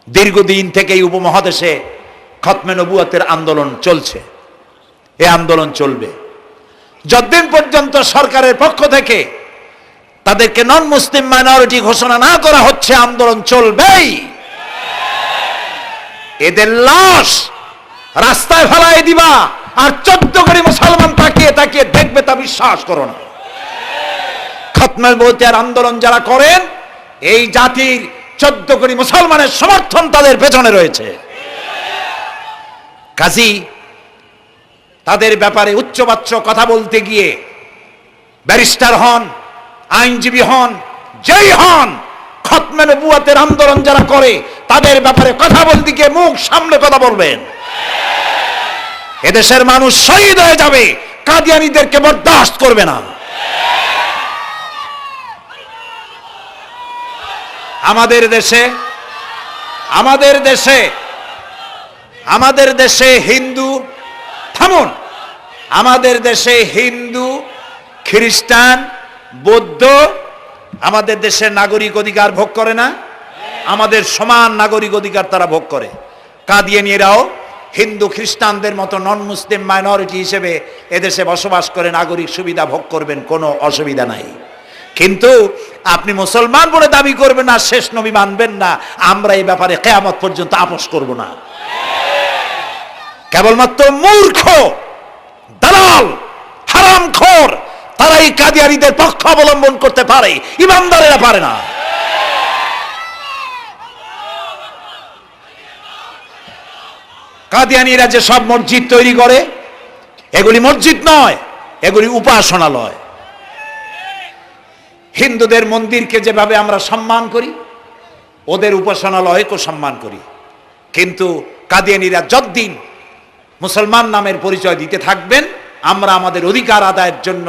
দীর্ঘদিন থেকেই উপমহাদেশে খতমে নবুয়তের আন্দোলন চলছে। এই আন্দোলন চলবে যতদিন পর্যন্ত সরকারের পক্ষ থেকে তাদেরকে নন মুসলিম মাইনরিটি ঘোষণা না করা হচ্ছে, আন্দোলন চলবেই। এদের লাশ রাস্তায় ফেলায় দিবা আর 14 কোটি মুসলমান তাকিয়ে তাকিয়ে দেখবে, তা বিশ্বাস করো না। খতমে নবুয়তের আন্দোলন যারা করেন, এই জাতির 14 কোটি মুসলমানের সমর্থন তাদের পেছনে রয়েছে। কাজী তাদের ব্যাপারে উচ্চবাচ্য কথা বলতে গিয়ে ব্যারিস্টার হন, আইনজীবী হন, যেই হন, খতমে নবুয়তের আন্দোলন যারা করে তাদের ব্যাপারে কথা বলতে গিয়ে মুখ সামনে কথা বলবেন। এদেশের মানুষ শহীদ হয়ে যাবে, কাদিয়ানীদেরকে বরদাস্ত করবে না। আমাদের দেশে হিন্দু, থামুন, আমাদের দেশে হিন্দু, খ্রিস্টান, বৌদ্ধ আমাদের দেশের নাগরিক অধিকার ভোগ করে না? আমাদের সমান নাগরিক অধিকার তারা ভোগ করে। কাদিয়ানীরাও হিন্দু খ্রিস্টানদের মতো নন মুসলিম মাইনরিটি হিসেবে এদেশে বসবাস করে নাগরিক সুবিধা ভোগ করবেন, কোনো অসুবিধা নাই। কিন্তু আপনি মুসলমান বলে দাবি করবেন না, শেষ নবী মানবেন না, আমরা এই ব্যাপারে কিয়ামত পর্যন্ত আপোষ করব না। কেবলমাত্র মূর্খ, দালাল, হারামখোর তারাই কাদিয়ানীদের পক্ষ অবলম্বন করতে পারে, ইমানদারেরা পারে না। কাদিয়ানীরা যে সব মসজিদ তৈরি করে, এগুলি মসজিদ নয়, এগুলি উপাসনালয়। হিন্দুদের মন্দিরকে যেভাবে আমরা সম্মান করি, ওদের উপাসনালয়কেও সম্মান করি। কিন্তু কাদিয়ানীরা যতদিন মুসলমান নামের পরিচয় দিতে থাকবেন, আমরা আমাদের অধিকার আদায়ের জন্য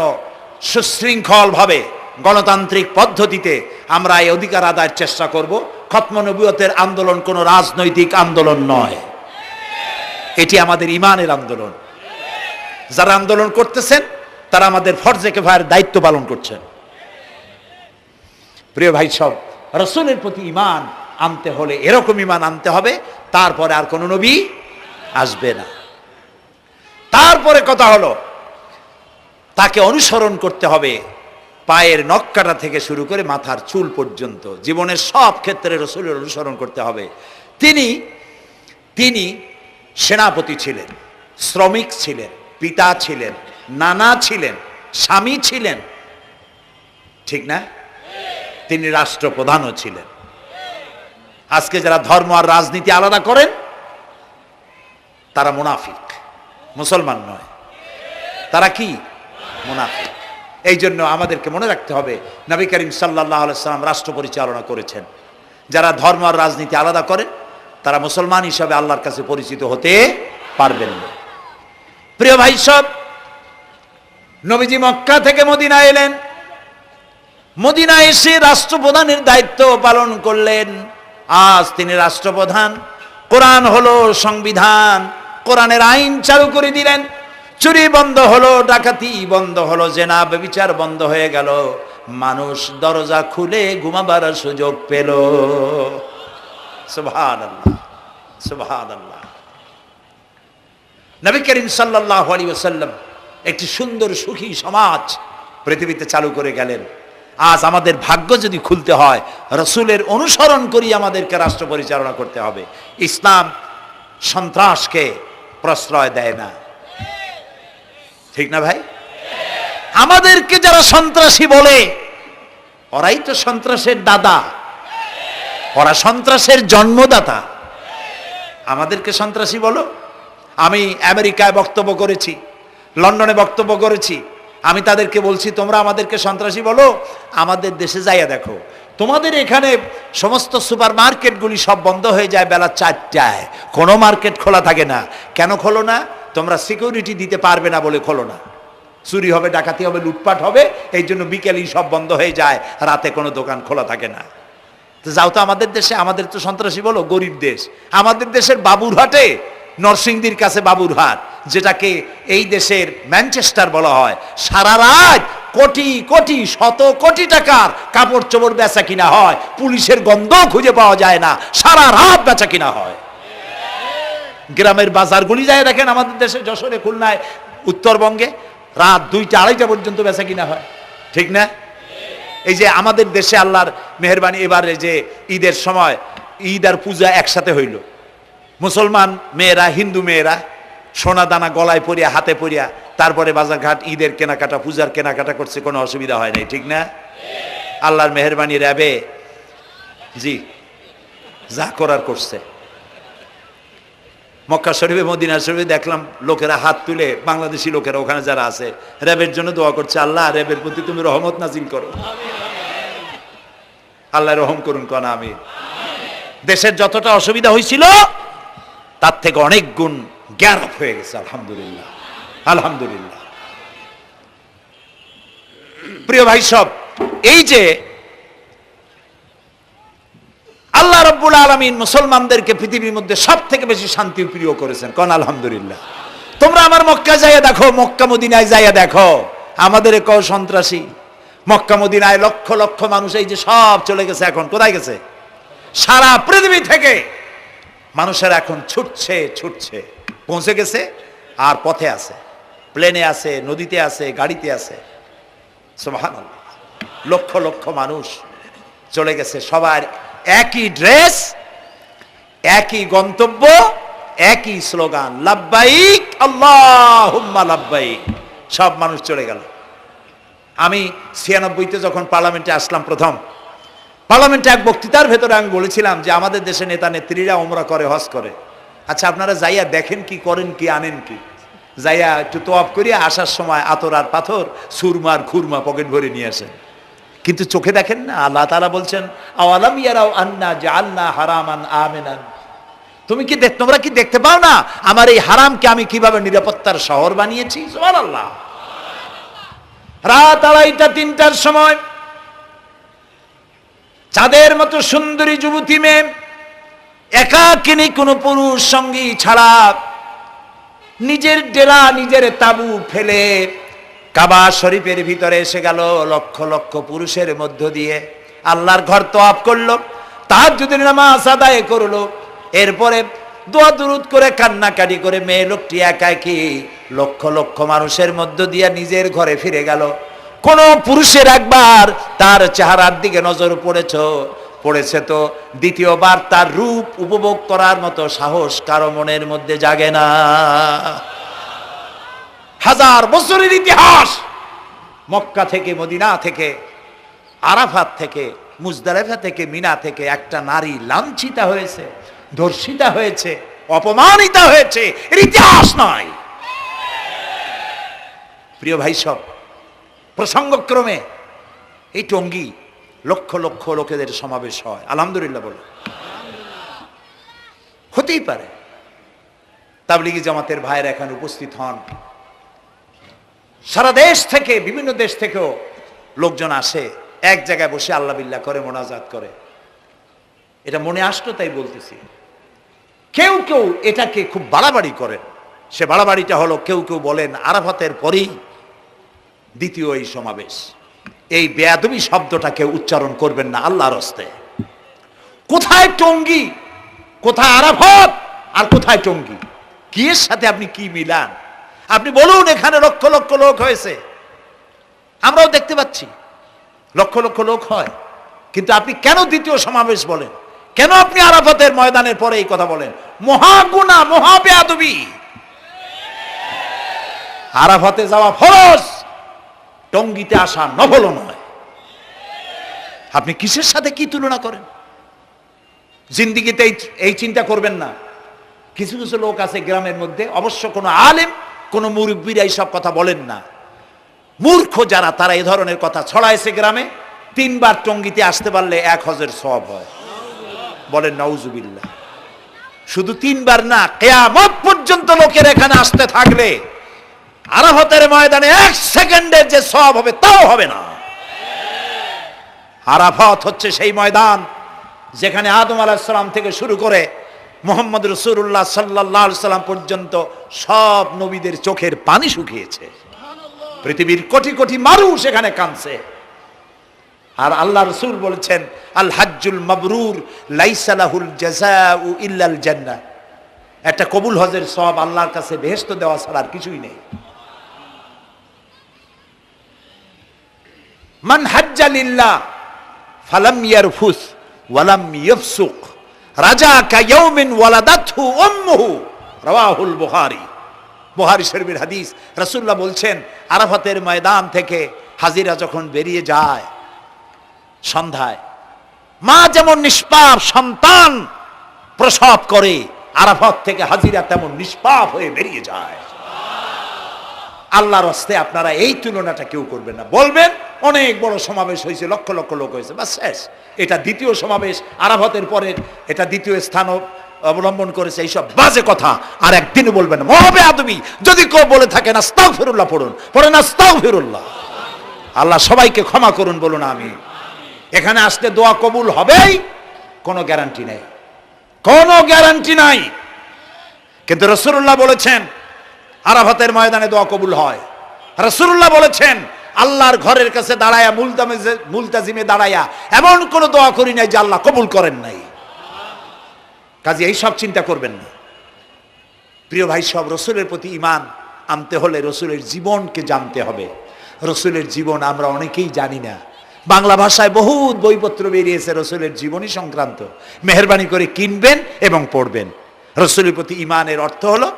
সুশৃঙ্খলভাবে গণতান্ত্রিক পদ্ধতিতে আমরা এই অধিকার আদায়ের চেষ্টা করব। খতমে নবুয়তের আন্দোলন কোনো রাজনৈতিক আন্দোলন নয়, এটি আমাদের ইমানের আন্দোলন। যারা আন্দোলন করতেছেন তারা আমাদের ফরজে কিফায়ার দায়িত্ব পালন করছেন। প্রিয় ভাই সব, রাসূলের প্রতি ঈমান আনতে হলে এরকম ঈমান আনতে হবে, তারপরে আর কোনো নবী আসবে না। তারপরে কথা হলো তাকে অনুসরণ করতে হবে পায়ের নখকাটা থেকে শুরু করে মাথার চুল পর্যন্ত, জীবনের সব ক্ষেত্রে রাসূলের অনুসরণ করতে হবে। তিনি সেনাপতি ছিলেন, শ্রমিক ছিলেন, পিতা ছিলেন, নানা ছিলেন, স্বামী ছিলেন, ঠিক না? তিনি রাষ্ট্রপ্রধানও ছিলেন। আজকে যারা ধর্ম আর রাজনীতি আলাদা করেন তারা মুনাফিক, মুসলমান নয়, তারা কি? মুনাফিক। এই জন্য আমাদেরকে মনে রাখতে হবে নবী করিম সাল্লাল্লাহু আলাইহি সাল্লাম রাষ্ট্র পরিচালনা করেছেন। যারা ধর্ম আর রাজনীতি আলাদা করেন তারা মুসলমান হিসাবে আল্লাহর কাছে পরিচিত হতে পারবেন না। প্রিয় ভাই সব, নবীজি মক্কা থেকে মদিনা এলেন, মদিনায় এসে রাষ্ট্রপ্রধানের দায়িত্ব পালন করলেন। আজ তিনি রাষ্ট্রপ্রধান। কোরআন হলো সংবিধান, কোরআনের আইন চালু করে দিলেন। চুরি বন্ধ হলো, ডাকাতি বন্ধ হলো, জেনা ব্যভিচার বন্ধ হয়ে গেল। মানুষ দরজা খুলে ঘুমাবার সুযোগ পেল। সুবহানাল্লাহ, সুবহানাল্লাহ। নবী করিম সাল্লাল্লাহু আলাইহি ওয়াসাল্লাম একটি সুন্দর সুখী সমাজ পৃথিবীতে চালু করে গেলেন। আজ আমাদের ভাগ্য যদি খুলতে হয়, রাসূলের অনুসরণ করি আমাদেরকে রাষ্ট্র পরিচালনা করতে হবে। ইসলাম সন্ত্রাসকে প্রশ্রয় দেয় না, ঠিক না ভাই? আমাদেরকে যারা সন্ত্রাসী বলে, ওরাই তো সন্ত্রাসের দাদা, ওরা সন্ত্রাসের জন্মদাতা। আমাদেরকে সন্ত্রাসী বলো? আমি আমেরিকায় বক্তব্য করেছি, লন্ডনে বক্তব্য করেছি, আমি তাদেরকে বলছি তোমরা আমাদেরকে সন্ত্রাসী বলো, আমাদের দেশে যাইয়া দেখো, তোমাদের এখানে সমস্ত সুপার মার্কেটগুলি সব বন্ধ হয়ে যায় বেলা 4টায়, কোনো মার্কেট খোলা থাকে না। কেন খোলো না? তোমরা সিকিউরিটি দিতে পারবে না বলে খোলো না। চুরি হবে, ডাকাতি হবে, লুটপাট হবে, এই জন্য বিকেলেই সব বন্ধ হয়ে যায়, রাতে কোনো দোকান খোলা থাকে না। তো যাও তো আমাদের দেশে, আমাদের তো সন্ত্রাসী বলো, গরিব দেশ। আমাদের দেশের বাবুরহাটে, নরসিংদীর কাছে বাবুরহাট, যেটাকে এই দেশের ম্যানচেস্টার বলা হয়, সারা রাত কোটি কোটি শত কোটি টাকার কাপড় চোপড় বেচা কিনা হয়, পুলিশের গন্ধ খুঁজে পাওয়া যায় না, সারা রাত বেচা কিনা হয়। গ্রামের বাজারগুলি যায় দেখেন, আমাদের দেশে যশোরে, খুলনায়, উত্তরবঙ্গে রাত 2টা 2:30 পর্যন্ত বেচা কিনা হয়, ঠিক না? এই যে আমাদের দেশে আল্লাহর মেহেরবানি, এবারে যে ঈদের সময় ঈদ আর পূজা একসাথে হইল, মুসলমান মেয়েরা, হিন্দু মেয়েরা সোনা দানা গলায় পরিয়া, হাতে পরিয়া, তারপরে বাজারঘাট ঈদের কেনাকাটা, পূজার কেনাকাটা করছে, কোনো অসুবিধা হয় নাই, ঠিক না? আল্লাহর মেহেরবানি, র্যাবে জি যা করার করছে। মক্কা শরীফে, মদিনা শরীফে দেখলাম লোকেরা হাত তুলে, বাংলাদেশি লোকেরা ওখানে যারা আছে, র্যাবের জন্য দোয়া করছে, আল্লাহ র্যাবের প্রতি তুমি রহমত নাজিল করো, আল্লাহ রহম করুন, কনা আমি। দেশের যতটা অসুবিধা হয়েছিল তার থেকে অনেক গুণ জ্ঞান হয়ে গেছে, আলহামদুলিল্লাহ, আলহামদুলিল্লাহ। প্রিয় ভাই সব, এই যে আল্লাহ রাব্বুল আলামিন মুসলমানদেরকে পৃথিবীর মধ্যে সব থেকে বেশি শান্তি প্রিয় করেছেন, কোন আলহামদুলিল্লাহ। তোমরা আমার মক্কা যাইয়া দেখো, মক্কা মদিনায় যাইয়া দেখো, আমাদের কেউ সন্ত্রাসী? মক্কা মদিনায় লক্ষ লক্ষ মানুষ এই যে সব চলে গেছে, এখন কোথায় গেছে? সারা পৃথিবী থেকে মানুষের এখন ছুটছে ছুটছে, পৌঁছে গেছে, আর পথে আছে, প্লেনে আছে, নদীতে আছে, গাড়িতে আছে। সুবহানাল্লাহ, লক্ষ লক্ষ মানুষ চলে গেছে, সবার একই ড্রেস, একই গন্তব্য, একই স্লোগান, লাব্বাইক আল্লাহুম্মা লাব্বাইক। সব মানুষ চলে গেল। আমি 96-তে যখন পার্লামেন্টে আসলাম, প্রথম পার্লামেন্টে এক বক্তৃতার ভেতরে আমি বলেছিলাম যে আমাদের দেশে নেতা নেত্রীরা ওমরা করে, হজ করে। আচ্ছা, আপনারা যাইয়া দেখেন কি, করেন কি, আনেন কি? যাইয়া একটু তোয়াব করিয়া আসার সময় আতর আর পাথর, সুরমার খুরমা পকেট ভরে নিয়ে আসেন, কিন্তু চোখে দেখেন না। আল্লাহ তাআলা বলছেন, আওয়ালাম ইয়ারাউ আন্না জাআলনা হারামান আমিনান, তোমরা কি দেখতে পাও না আমার এই হারামকে আমি কিভাবে নিরাপত্তার শহর বানিয়েছি? সুবহানাল্লাহ। রাত 2:30-3টার সময় চাঁদের মতো সুন্দরী যুবতী মেয়ে, একাকিনী, কোনো পুরুষ সঙ্গী ছাড়া, নিজের ডেরা, নিজের তাবু ফেলে কাবা শরীফের ভিতরে এসে গেল। লক্ষ লক্ষ পুরুষের মধ্য দিয়ে আল্লাহর ঘর তওয়াফ করলো, তাহাজ্জুদের নামাজ আদায় করলো, এরপরে দোয়া দুরুদ করে, কান্নাকাটি করে মেয়ে লোকটি একাকী লক্ষ লক্ষ মানুষের মধ্য দিয়ে নিজের ঘরে ফিরে গেল। কোন পুরুষের একবার তার চেহারার দিকে নজর পড়েছে তো দ্বিতীয়বার তার রূপ উপভোগ করার মতো সাহস কারো মনের মধ্যে জাগে না। হাজার বছরের ইতিহাস, মক্কা থেকে, মদিনা থেকে, আরাফাত থেকে, মুজদালিফা থেকে, মিনা থেকে একটা নারী লাঞ্ছিতা হয়েছে, ধর্ষিতা হয়েছে, অপমানিতা হয়েছে, এর ইতিহাস নয়। প্রিয় ভাই সব, প্রসঙ্গক্রমে এই টঙ্গী লক্ষ লক্ষ লোকেদের সমাবেশ হয়, আলহামদুলিল্লাহ বলে। হতেই পারে তাবলিগি জামাতের ভাইয়েরা এখানে উপস্থিত হন, সারা দেশ থেকে, বিভিন্ন দেশ থেকেও লোকজন আসে, এক জায়গায় বসে আল্লাহ বিল্লাহ করে, মোনাজাত করে। এটা মনে আসতো তাই বলতেছি। কেউ কেউ এটাকে খুব বাড়াবাড়ি করেন। সে বাড়াবাড়িটা হলো, কেউ কেউ বলেন আরাফাতের পরেই দ্বিতীয় এই সমাবেশ। এই বেয়াদবি শব্দটাকে উচ্চারণ করবেন না আল্লাহর হস্তে। কোথায় টঙ্গী, কোথায় আরাফাত, আর কোথায় টঙ্গী? কি এর সাথে আপনি কি মিলান? আপনি বলুন এখানে লক্ষ লক্ষ লোক হয়েছে, আমরাও দেখতে পাচ্ছি লক্ষ লক্ষ লোক হয়, কিন্তু আপনি কেন দ্বিতীয় সমাবেশ বলেন? কেন আপনি আরাফাতের ময়দানের পরে এই কথা বলেন? মহাগুনাহ, মহা বেয়াদবি। আরাফাতে যাওয়া ফরজ, টঙ্গীতে আসা নফল নয়। আপনি কিসের সাথে কি তুলনা করেন? জিন্দিগিতে এই চিন্তা করবেন না। কিছু কিছু লোক আছে গ্রামের মধ্যে, অবশ্য কোনো আলেম, কোনো মুরব্বীরা এইসব কথা বলেন না। মূর্খ যারা, তারা এই ধরনের কথা ছড়াইছে গ্রামে। 3 বার টঙ্গীতে আসতে পারলে 1 হজের সওয়াব হয়। বলেন নাউজুবিল্লাহ। শুধু 3 বার না, কিয়ামত পর্যন্ত লোকের এখানে আসতে থাকলে আরাফাতের ময়দানে 1 সেকেন্ডের যে সওয়াব হবে তাও হবে না। আরাফাত হচ্ছে সেই ময়দান যেখানে আদম আলাইহিস সালাম থেকে শুরু করে মুহাম্মদ রাসূলুল্লাহ সাল্লাল্লাহু আলাইহি সাল্লাম পর্যন্ত সব নবীদের চোখের পানি শুকিয়েছে। পৃথিবীর কোটি কোটি মানুষ এখানে কাঁদছে। আর আল্লাহ রাসূল বলেছেন, আল হাজ্জুল মাবরুর লাইসা লাহুল জাযাউ ইল্লাল জান্নাহ। একটা কবুল হজের সওয়াব আল্লাহর কাছে বেহেশত দেওয়া ছাড়া আর কিছুই নেই। মান হাজ্জা লিল্লাহ ফালাম ইয়ারফুস ওয়ালাম ইয়াফসুক রাজাকা ইয়াউমিন ওয়ালাদাতহু উম্মুহু, রাওয়াহুল বুখারী। বুখারী শরীফের হাদিস। রাসূলুল্লাহ বলছেন, আরাফাতের ময়দান থেকে হাজিরা যখন বেরিয়ে যায় সন্ধ্যায়, মা যেমন নিষ্পাপ সন্তান প্রসব করে, আরাফাত থেকে হাজিরা তেমন নিষ্পাপ হয়ে বেরিয়ে যায়। আল্লাহর হস্তে আপনারা এই তুলনাটা কেউ করবেন না। বলবেন অনেক বড় সমাবেশ হয়েছে, লক্ষ লক্ষ লোক হয়েছে, বাস শেষ। এটা দ্বিতীয় সমাবেশ, আরাফাতের পরের এটা দ্বিতীয় স্থান অবলম্বন করেছে, এইসব বাজে কথা আর একদিনও বলবেন না। মহাবে আদবি যদি কেউ বলে থাকেন আস্তাগফিরুল্লাহ পড়েন আস্তাগফিরুল্লাহ। আল্লাহ সবাইকে ক্ষমা করুন, বলুন আমি। এখানে আসলে দোয়া কবুল হবেই, কোনো গ্যারান্টি নেই, কোনো গ্যারান্টি নাই। কিন্তু রাসূলুল্লাহ বলেছেন আরাফাতের ময়দানে দোয়া কবুল হয়। রাসূলুল্লাহ বলেছেন আল্লাহর ঘরের কাছে দাঁড়ায়া মুলতাজিমে দাঁড়ায়া এমন কোন দোয়া করি নাই যে আল্লাহ কবুল করেন নাই। কাজে এই সব চিন্তা করবেন না। প্রিয় ভাই সব, রসুলের প্রতি ঈমান আনতে হলে রসুলের জীবনকে জানতে হবে। রসুলের জীবন আমরা অনেকেই জানি না। বাংলা ভাষায় বহুত বইপত্র বেরিয়েছে রসুলের জীবনী সংক্রান্ত। মেহেরবানি করে কিনবেন এবং পড়বেন। রসুলের প্রতি ঈমানের অর্থ হলো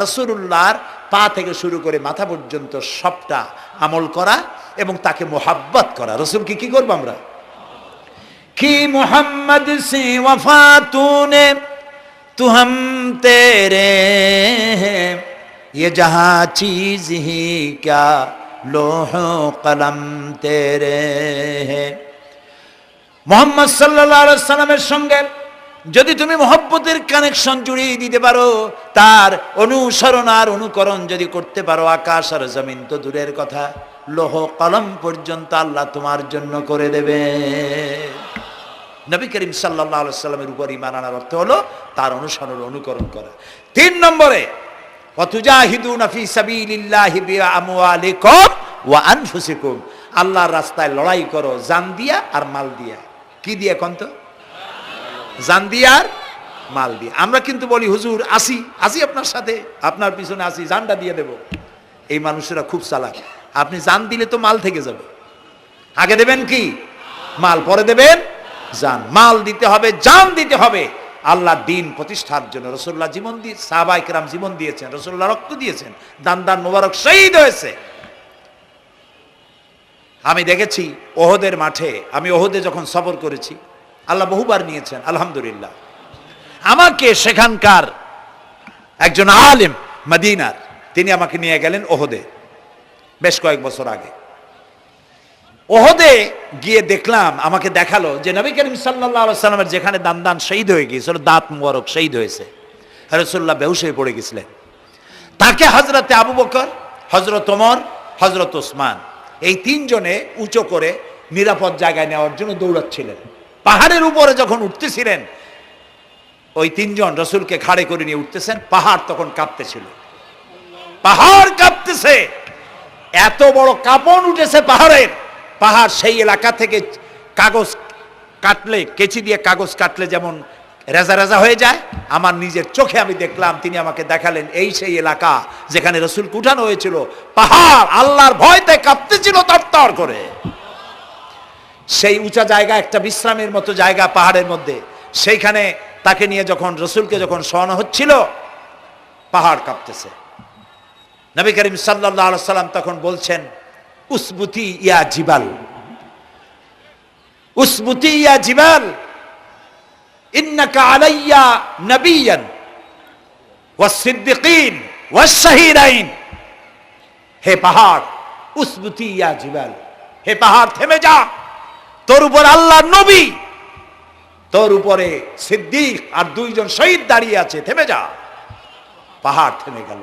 রসুলুল্লাহর পা থেকে শুরু করে মাথা পর্যন্ত সবটা আমল করা এবং তাকে মোহাব্বত করা। রসুলকে কি করবো আমরা? কি মোহাম্মদ সে ওয়াফা তূনে তু হাম তেরে ये जहाँ चीज ही क्या लोह कलम तेरे हैं। মোহাম্মদ সাল্লাল্লাহু আলাইহি সাল্লামের সঙ্গে যদি তুমি মহব্বতের কানেকশন জুড়িয়ে দিতে পারো, তার অনুসরণ আর অনুকরণ যদি করতে পারো, আকাশ আর জমিন তো দূরের কথা, লোহ কলম পর্যন্ত আল্লাহ তোমার জন্য করে দেবে। নবী করিম সাল্লাল্লাহু আলাইহি সাল্লামের উপর ঈমান আনার অর্থ হলো তার অনুসরণ অনুকরণ করা। 3 নম্বরে ওয়াতুজাহিদুনা ফি সাবিলিল্লাহি বিআমওয়ালিকুম ওয়া আনফুসিকুম। আল্লাহর রাস্তায় লড়াই করো জান দিয়া আর মাল দিয়া। কি দিয়া কোন তো? জান দিয়া আর মাল দিয়া। আমরা কিন্তু বলি হুজুর আসি আপনার সাথে, আপনার পিছনে আসি, জানটা দিয়ে দেব। এই মানুষেরা খুব চালাক। আপনি জান দিলে তো মাল থেকে যাবে। আগে দেবেন কি? মাল, পরে দেবেন জান। মাল দিতে হবে, জান দিতে হবে আল্লাহর দ্বীন প্রতিষ্ঠার জন্য। রাসূলুল্লাহ জীবন দিয়ে, সাহাবায়ে কেরাম জীবন দিয়েছেন, রাসূলুল্লাহ রক্ত দিয়েছেন, দান মোবারক শহীদ হয়েছে। আমি দেখেছি ওহদের মাঠে, আমি ওহদে যখন সফর করেছি, আল্লাহ বহুবার নিয়েছেন আলহামদুলিল্লাহ। আমাকে সেখানকার একজন আলেম মদিনার, তিনি আমাকে নিয়ে গেলেন ওহদে বেশ কয়েক বছর আগে। ওহদে গিয়ে দেখলাম, আমাকে দেখালো যে নবী করিম সাল্লাল্লাহু আলাইহি সাল্লামের যেখানে দান শহীদ হয়ে গিয়েছিল, দাঁত মুবারক শহীদ হয়েছে, রাসূলুল্লাহ বেহুশ হয়ে পড়ে গেছিলেন। তাকে হযরতে আবু বকর, হযরত ওমর, হযরত ওসমান, এই 3 জনে উঁচু করে নিরাপদ জায়গায় নেওয়ার জন্য দৌড়াচ্ছিলেন। পাহাড়ের উপরে যখন উঠতেছিলেন, ওই তিনজন রসুলকে ঘাড়ে করে নিয়ে উঠতেছেন, পাহাড় তখন কাঁপতেছিল, পাহাড় কাঁপতেছে, এত বড় কাঁপন উঠেছে পাহাড়ের। পাহাড় সেই এলাকা থেকে কাগজ কাটলে, কেচি দিয়ে কাগজ কাটলে যেমন রেজা রেজা হয়ে যায়, আমার নিজের চোখে আমি দেখলাম, তিনি আমাকে দেখালেন, এই সেই এলাকা যেখানে রসুলকে উঠানো হয়েছিল। পাহাড় আল্লাহর ভয়তে কাঁপতেছিল তরতর করে। সেই উঁচা জায়গা, একটা বিশ্রামের মতো জায়গা পাহাড়ের মধ্যে, সেইখানে তাকে নিয়ে যখন রসুলকে যখন শোয়ানো হচ্ছিল, পাহাড় কাঁপতেছে। নবী করিম সাল্লাল্লাহু আলাইহি সাল্লাম তখন বলছেন, উসবুতি ইয়া জিবাল, উসবুতি ইয়া জিবাল, ইন্নাকা আলাইয়া নবিয়ান ওয়াস সিদ্দিকিন ওয়াস শাহীদাইন। হে পাহাড়, উসবুতি ইয়া জিবাল, হে পাহাড় থেমে যা, তোর উপর আল্লাহর নবী, তোর উপরে সিদ্দিক আর দুইজন শহীদ দাঁড়িয়ে আছে, থেমে যা। পাহাড় থেমে গেল।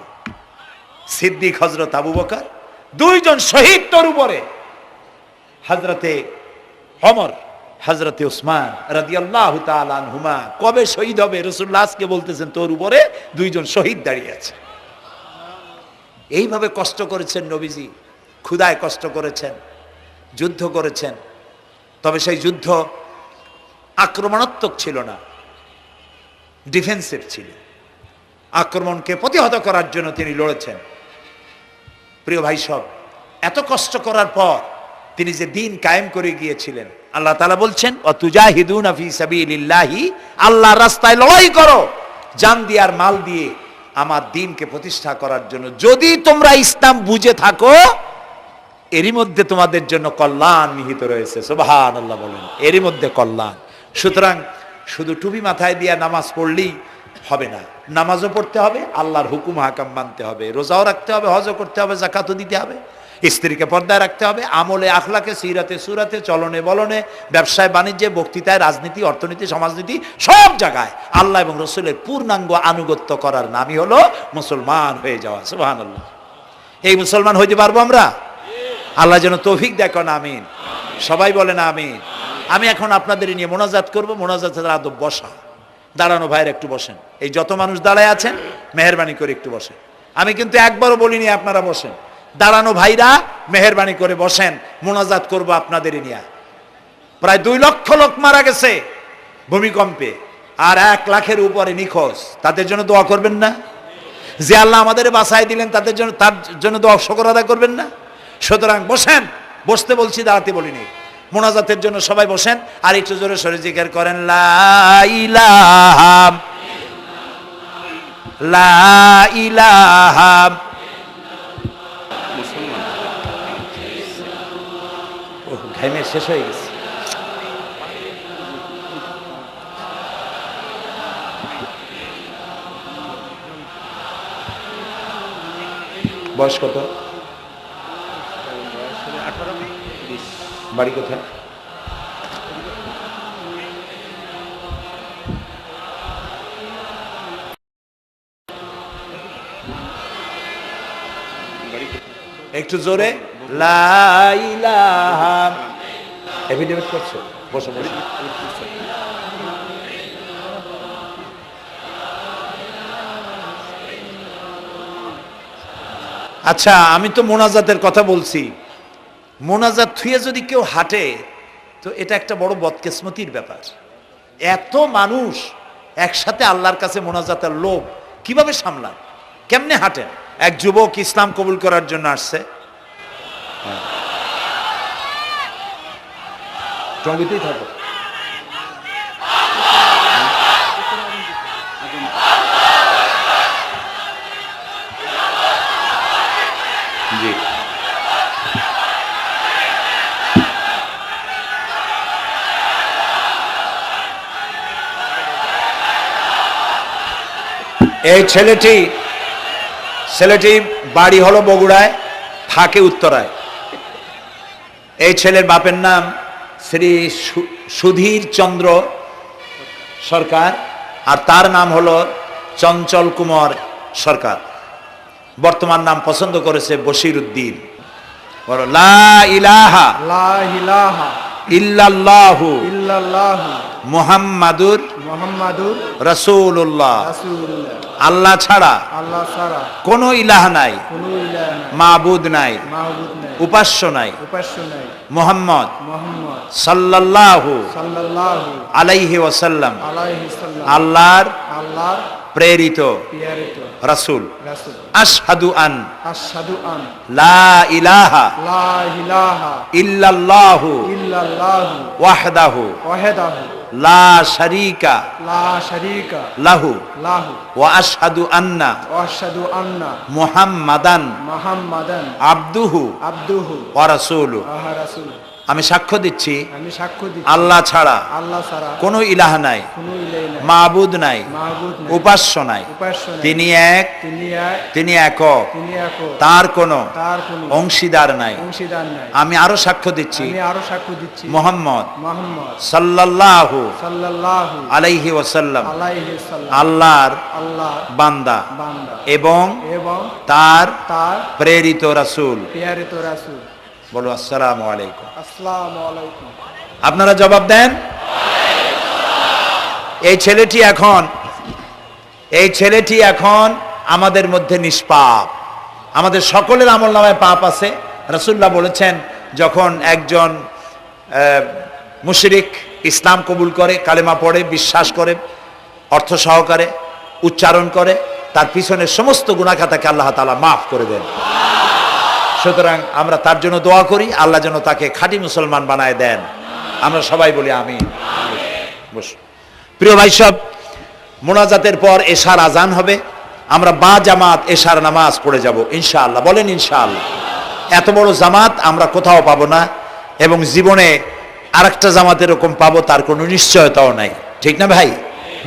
সিদ্দিক হযরত আবু বকর, দুইজন শহীদ তোর উপরে, হযরতে ওমর, হযরতে উসমান রাদিয়াল্লাহু তাআলা আনহুমা। কবে শহীদ হবে রাসূলুল্লাহ আজকে বলতেছেন, তোর উপরে দুইজন শহীদ দাঁড়িয়ে আছে। এইভাবে কষ্ট করেছেন নবীজি, ক্ষুধায় কষ্ট করেছেন, যুদ্ধ করেছেন। তবে সেই যুদ্ধ আক্রমণাত্মক ছিল না, ডিফেন্সিভ ছিল। আক্রমণকে প্রতিহত করার জন্য তিনি লড়েছেন। প্রিয় ভাই সব, এত কষ্ট করার পর তিনি যে দিন কায়েম করে গিয়েছিলেন, আল্লাহ তাআলা বলছেন, ওয়াতুজাহিদুনা ফি সাবিলিল্লাহি, আল্লাহর রাস্তায় লড়াই করো জান দিয়ে আর মাল দিয়ে আমার দ্বীনকে প্রতিষ্ঠা করার জন্য। যদি তোমরা ইসলাম বুঝে থাকো, এরই মধ্যে তোমাদের জন্য কল্যাণ নিহিত রয়েছে। সুবহানাল্লাহ বলেন, এরই মধ্যে কল্যাণ। সুতরাং শুধু টুপি মাথায় দিয়ে নামাজ পড়লেই হবে না, নামাজও পড়তে হবে, আল্লাহর হুকুম হাকাম মানতে হবে, রোজাও রাখতে হবে, হজও করতে হবে, যাকাতও দিতে হবে, স্ত্রীকে পর্দায় রাখতে হবে, আমলে আখলাকে, সিরাতে সুরাতে, চলনে বলনে, ব্যবসায় বাণিজ্যে, বক্তৃতায়, রাজনীতি, অর্থনীতি, সমাজনীতি, সব জায়গায় আল্লাহ এবং রসুলের পূর্ণাঙ্গ আনুগত্য করার নামই হলো মুসলমান হয়ে যাওয়া। সুবহানাল্লাহ। এই মুসলমান হইতে পারবো আমরা? আল্লাহ যেন তৌফিক দেখেন, আমিন। সবাই বলেন আমিন। আমি এখন আপনাদের নিয়ে মোনাজাত করব। মোনাজাতের আদব বসা, দাঁড়ানো ভাইয়ের একটু বসেন। এই যত মানুষ দাঁড়ায় আছেন, মেহেরবানি করে একটু বসেন। আমি কিন্তু একবারও বলিনি আপনারা বসেন। দাঁড়ানো ভাইরা মেহেরবানি করে বসেন, মোনাজাত করব আপনাদের নিয়ে। প্রায় 2 লক্ষ লোক মারা গেছে ভূমিকম্পে, আর 1 লাখের উপরে নিখোঁজ। তাদের জন্য দোয়া করবেন না? যে আল্লাহ আমাদের বাঁচাই দিলেন, তাদের জন্য, তার জন্য দোয়া শুকর আদায় করবেন না? সুতরাং বসেন, বসতে বলছি, দাঁড়াতে বলিনি। মোনাজাতের জন্য সবাই বসেন, আর একটু জোরে সরে জিকির করেন, লা ইলাহা লা ইলাহা। ঘামে শেষ হয়ে গেছে। বয়স কত? বাড়ি কোথায়? একটু জোরে, লা ইলাহা। এফিডেভিট করছো? বসো বসো। আচ্ছা, আমি তো মোনাজাতের কথা বলছি। মোনাজাত থুয়ে যদি কেউ হাঁটে, তো এটা একটা বড় বদকিসমতির ব্যাপার। এত মানুষ একসাথে আল্লাহর কাছে মোনাজাতের লোভ কিভাবে সামলান? কেমনে হাঁটেন? এক যুবক ইসলাম কবুল করার জন্য আসছে, টঙ্গিতেই থাকো। জি, এই ছেলেটি বাড়ি হলো বগুড়ায়, থাকে উত্তরায়। এই ছেলের বাপের নাম শ্রী সুধীর চন্দ্র সরকার, আর তার নাম হলো চঞ্চল কুমার সরকার। বর্তমান নাম পছন্দ করেছে বশির উদ্দিন। বলো লা ইলাহা লা ইলাহা ইল্লাল্লাহু ইল্লাল্লাহু মুহাম্মাদুর মুহাম্মাদুর রাসূলুল্লাহ। রাসূলুল্লাহ। আল্লাহ ছাড়া আল্লাহ ছাড়া কোনো ইলাহ নাই, কোনো ইলাহ নাই, মাবুদ নাই, মাবুদ নাই, উপাস্য নাই। উপাস্য নাই। মুহাম্মদ মুহাম্মদ সাল্লাল্লাহু সাল্লাল্লাহু আলাইহি ওয়াসাল্লাম আলাইহি সাল্লাম আল্লাহর আল্লাহর প্রেরিত প্রেরিত রাসূল। রাসূল। আশহাদু আন আশহাদু আন লা ইলাহা লা ইলাহা ইল্লাল্লাহু ইল্লাল্লাহু ওয়াহদাহু ওয়াহদাহু লা শারীকা লা শারীকা লাহু লাহু ওয়া আশহাদু আন্না ওয়া আশহাদু আন্না মুহাম্মাদান মুহাম্মাদান আবদুহু আবদুহু ওয়া রাসূলুহু। ওয়া রাসূলুহু। আমি সাক্ষ্য দিচ্ছি আমি সাক্ষ্য দিচ্ছি আল্লাহ ছাড়া আল্লাহ ছাড়া কোনো ইলাহ নাই, কোনো ইলাহ নাই, মাবুদ নাই, মাবুদ নাই, উপাস্য নাই। উপাস্য নাই। তিনি এক, তিনি এক, তিনি একক, তিনি একক, তার কোনো তার কোনো অংশীদার নাই। অংশীদার নাই। আমি আরো সাক্ষ্য দিচ্ছি আমি আরো সাক্ষ্য দিচ্ছি মুহাম্মদ মুহাম্মদ সাল্লাল্লাহু সাল্লাল্লাহু আলাইহি ওয়াসাল্লাম আলাইহি সাল্লাম আল্লাহর আল্লাহর বান্দা বান্দা এবং এবং তার তার প্রেরিত রাসূল। প্রেরিত রাসূল। বলো আসসালামু আলাইকুম। আসসালামু আলাইকুম। আপনারা জবাব দেন। এই ছেলেটি এখন আমাদের মধ্যে নিষ্পাপ। আমাদের সকলের আমলনামায় পাপ আছে। রাসূলুল্লাহ বলেছেন, যখন একজন মুশরিক ইসলাম কবুল করে, কালেমা পড়ে, বিশ্বাস করে, অর্থ সহকারে উচ্চারণ করে, তার পিছনের সমস্ত গুনাহ খাতাকে আল্লাহ তাআলা মাফ করে দেন। সুতরাং আমরা তার জন্য দোয়া করি, আল্লাহ যেন তাকে খাঁটি মুসলমান বানায় দেন। আমরা সবাই বলি আমিন। প্রিয় ভাই সব, মোনাজাতের পর এশার আজান হবে। আমরা বা জামাত এশার নামাজ পড়ে যাব ইনশাআল্লাহ। বলেন ইনশাআল্লাহ। এত বড় জামাত আমরা কোথাও পাবো না, এবং জীবনে আরেকটা জামাত এরকম পাবো তার কোনো নিশ্চয়তাও নাই। ঠিক না ভাই?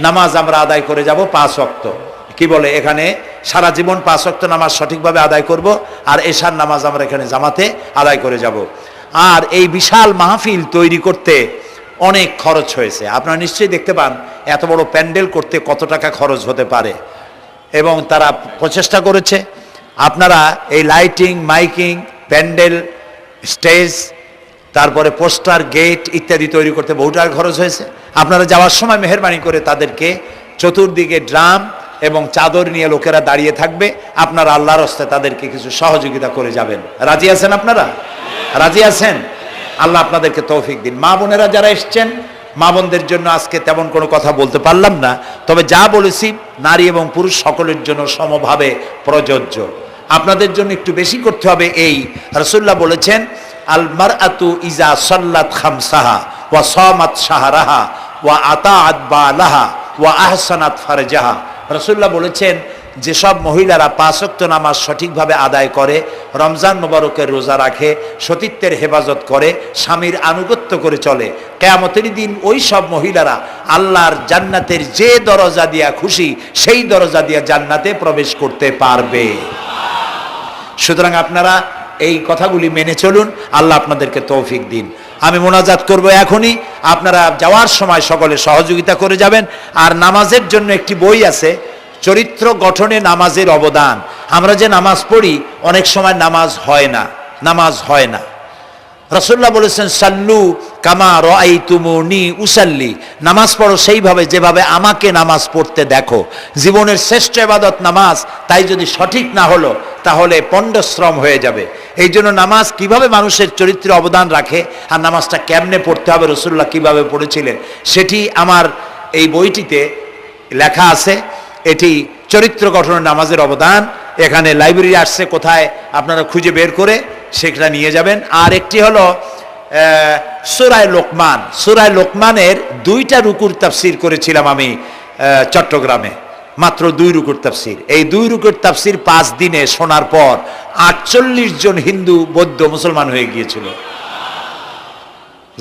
নামাজ আমরা আদায় করে যাব 5 ওয়াক্ত। কি বলে, এখানে সারা জীবন 5 ওয়াক্ত নামাজ সঠিকভাবে আদায় করব, আর এশার নামাজ আমরা এখানে জামাতে আদায় করে যাব। আর এই বিশাল মাহফিল তৈরি করতে অনেক খরচ হয়েছে। আপনারা নিশ্চয়ই দেখতে পান এত বড় প্যান্ডেল করতে কত টাকা খরচ হতে পারে, এবং তারা প্রচেষ্টা করেছে। আপনারা এই লাইটিং, মাইকিং, প্যান্ডেল, স্টেজ, তারপরে পোস্টার, গেট ইত্যাদি তৈরি করতে বহু টাকা খরচ হয়েছে। আপনারা যাওয়ার সময় মেহেরবানি করে তাদেরকে চতুর্দিকে ড্রাম এবং চাদর নিয়ে লোকেরা দাঁড়িয়ে থাকবে, আপনারা আল্লাহর হস্তে তাদেরকে কিছু সহযোগিতা করে যাবেন। রাজি আছেন আপনারা? রাজি আছেন? আল্লাহ আপনাদেরকে তৌফিক দিন। মা বোনেরা যারা এসছেন, মা বোনদের জন্য আজকে তেমন কোনো কথা বলতে পারলাম না, তবে যা বলেছি নারী এবং পুরুষ সকলের জন্য সমভাবে প্রযোজ্য। আপনাদের জন্য একটু বেশি করতে হবে। এই রাসূলুল্লাহ বলেছেন, আল মারআতু ইজা সাল্লাত খামসাহা ওয়া সামাত শাহরাহা ওয়া আতাআত বালাহা ওয়া আহসানাত ফারজাহা। রাসূলুল্লাহ বলেছেন, যেসব মহিলারা 5 ওয়াক্ত নামাজ সঠিকভাবে আদায় করে, রমজান মোবারকের রোজা রাখে, সতীত্বের হেফাজত করে, স্বামীর আনুগত্য করে চলে, কিয়ামতের দিন ওই সব মহিলারা আল্লাহর জান্নাতের যে দরজা দিয়া খুশি সেই দরজা দিয়া জান্নাতে প্রবেশ করতে পারবে। সুতরাং আপনারা এই কথাগুলি মেনে চলুন, আল্লাহ আপনাদেরকে তৌফিক দিন। আমি মোনাজাত করব এখনই, আপনারা যাওয়ার সময় সকলে সহযোগিতা করে যাবেন। আর নামাজের জন্য একটি বই আছে, চরিত্র গঠনে নামাজের অবদান। আমরা যে নামাজ পড়ি অনেক সময় নামাজ হয় না। রাসূলুল্লাহ বলেছেন, সাল্লু কামা রাআইতুমুনি উসাল্লি। নামাজ পড়ো সেইভাবে যেভাবে আমাকে নামাজ পড়তে দেখো। জীবনের শ্রেষ্ঠ ইবাদত নামাজ, তাই যদি সঠিক না হলো তাহলে পণ্ডশ্রম হয়ে যাবে। এই জন্য নামাজ কিভাবে মানুষের চরিত্রে অবদান রাখে, আর নামাজটা কেমনে পড়তে হবে, রাসূলুল্লাহ কিভাবে পড়েছিলেন, সেটি আমার এই বইটিতে লেখা আছে। এটি চরিত্র গঠনের নামাজের অবদান। এখানে লাইব্রেরি আসছে, কোথায় আপনারা খুঁজে বের করে সেটা নিয়ে যাবেন। আর একটি হলো সূরায়ে লোকমান। সূরায়ে লোকমানের 2টা রুকুর তাফসীর করেছিলাম আমি চট্টগ্রামে, মাত্র 2 রুকুর তাফসীর। এই 2 রুকুর তাফসীর 5 দিনে শোনার পর 48 জন হিন্দু, বৌদ্ধ, মুসলমান হয়ে গিয়েছিল।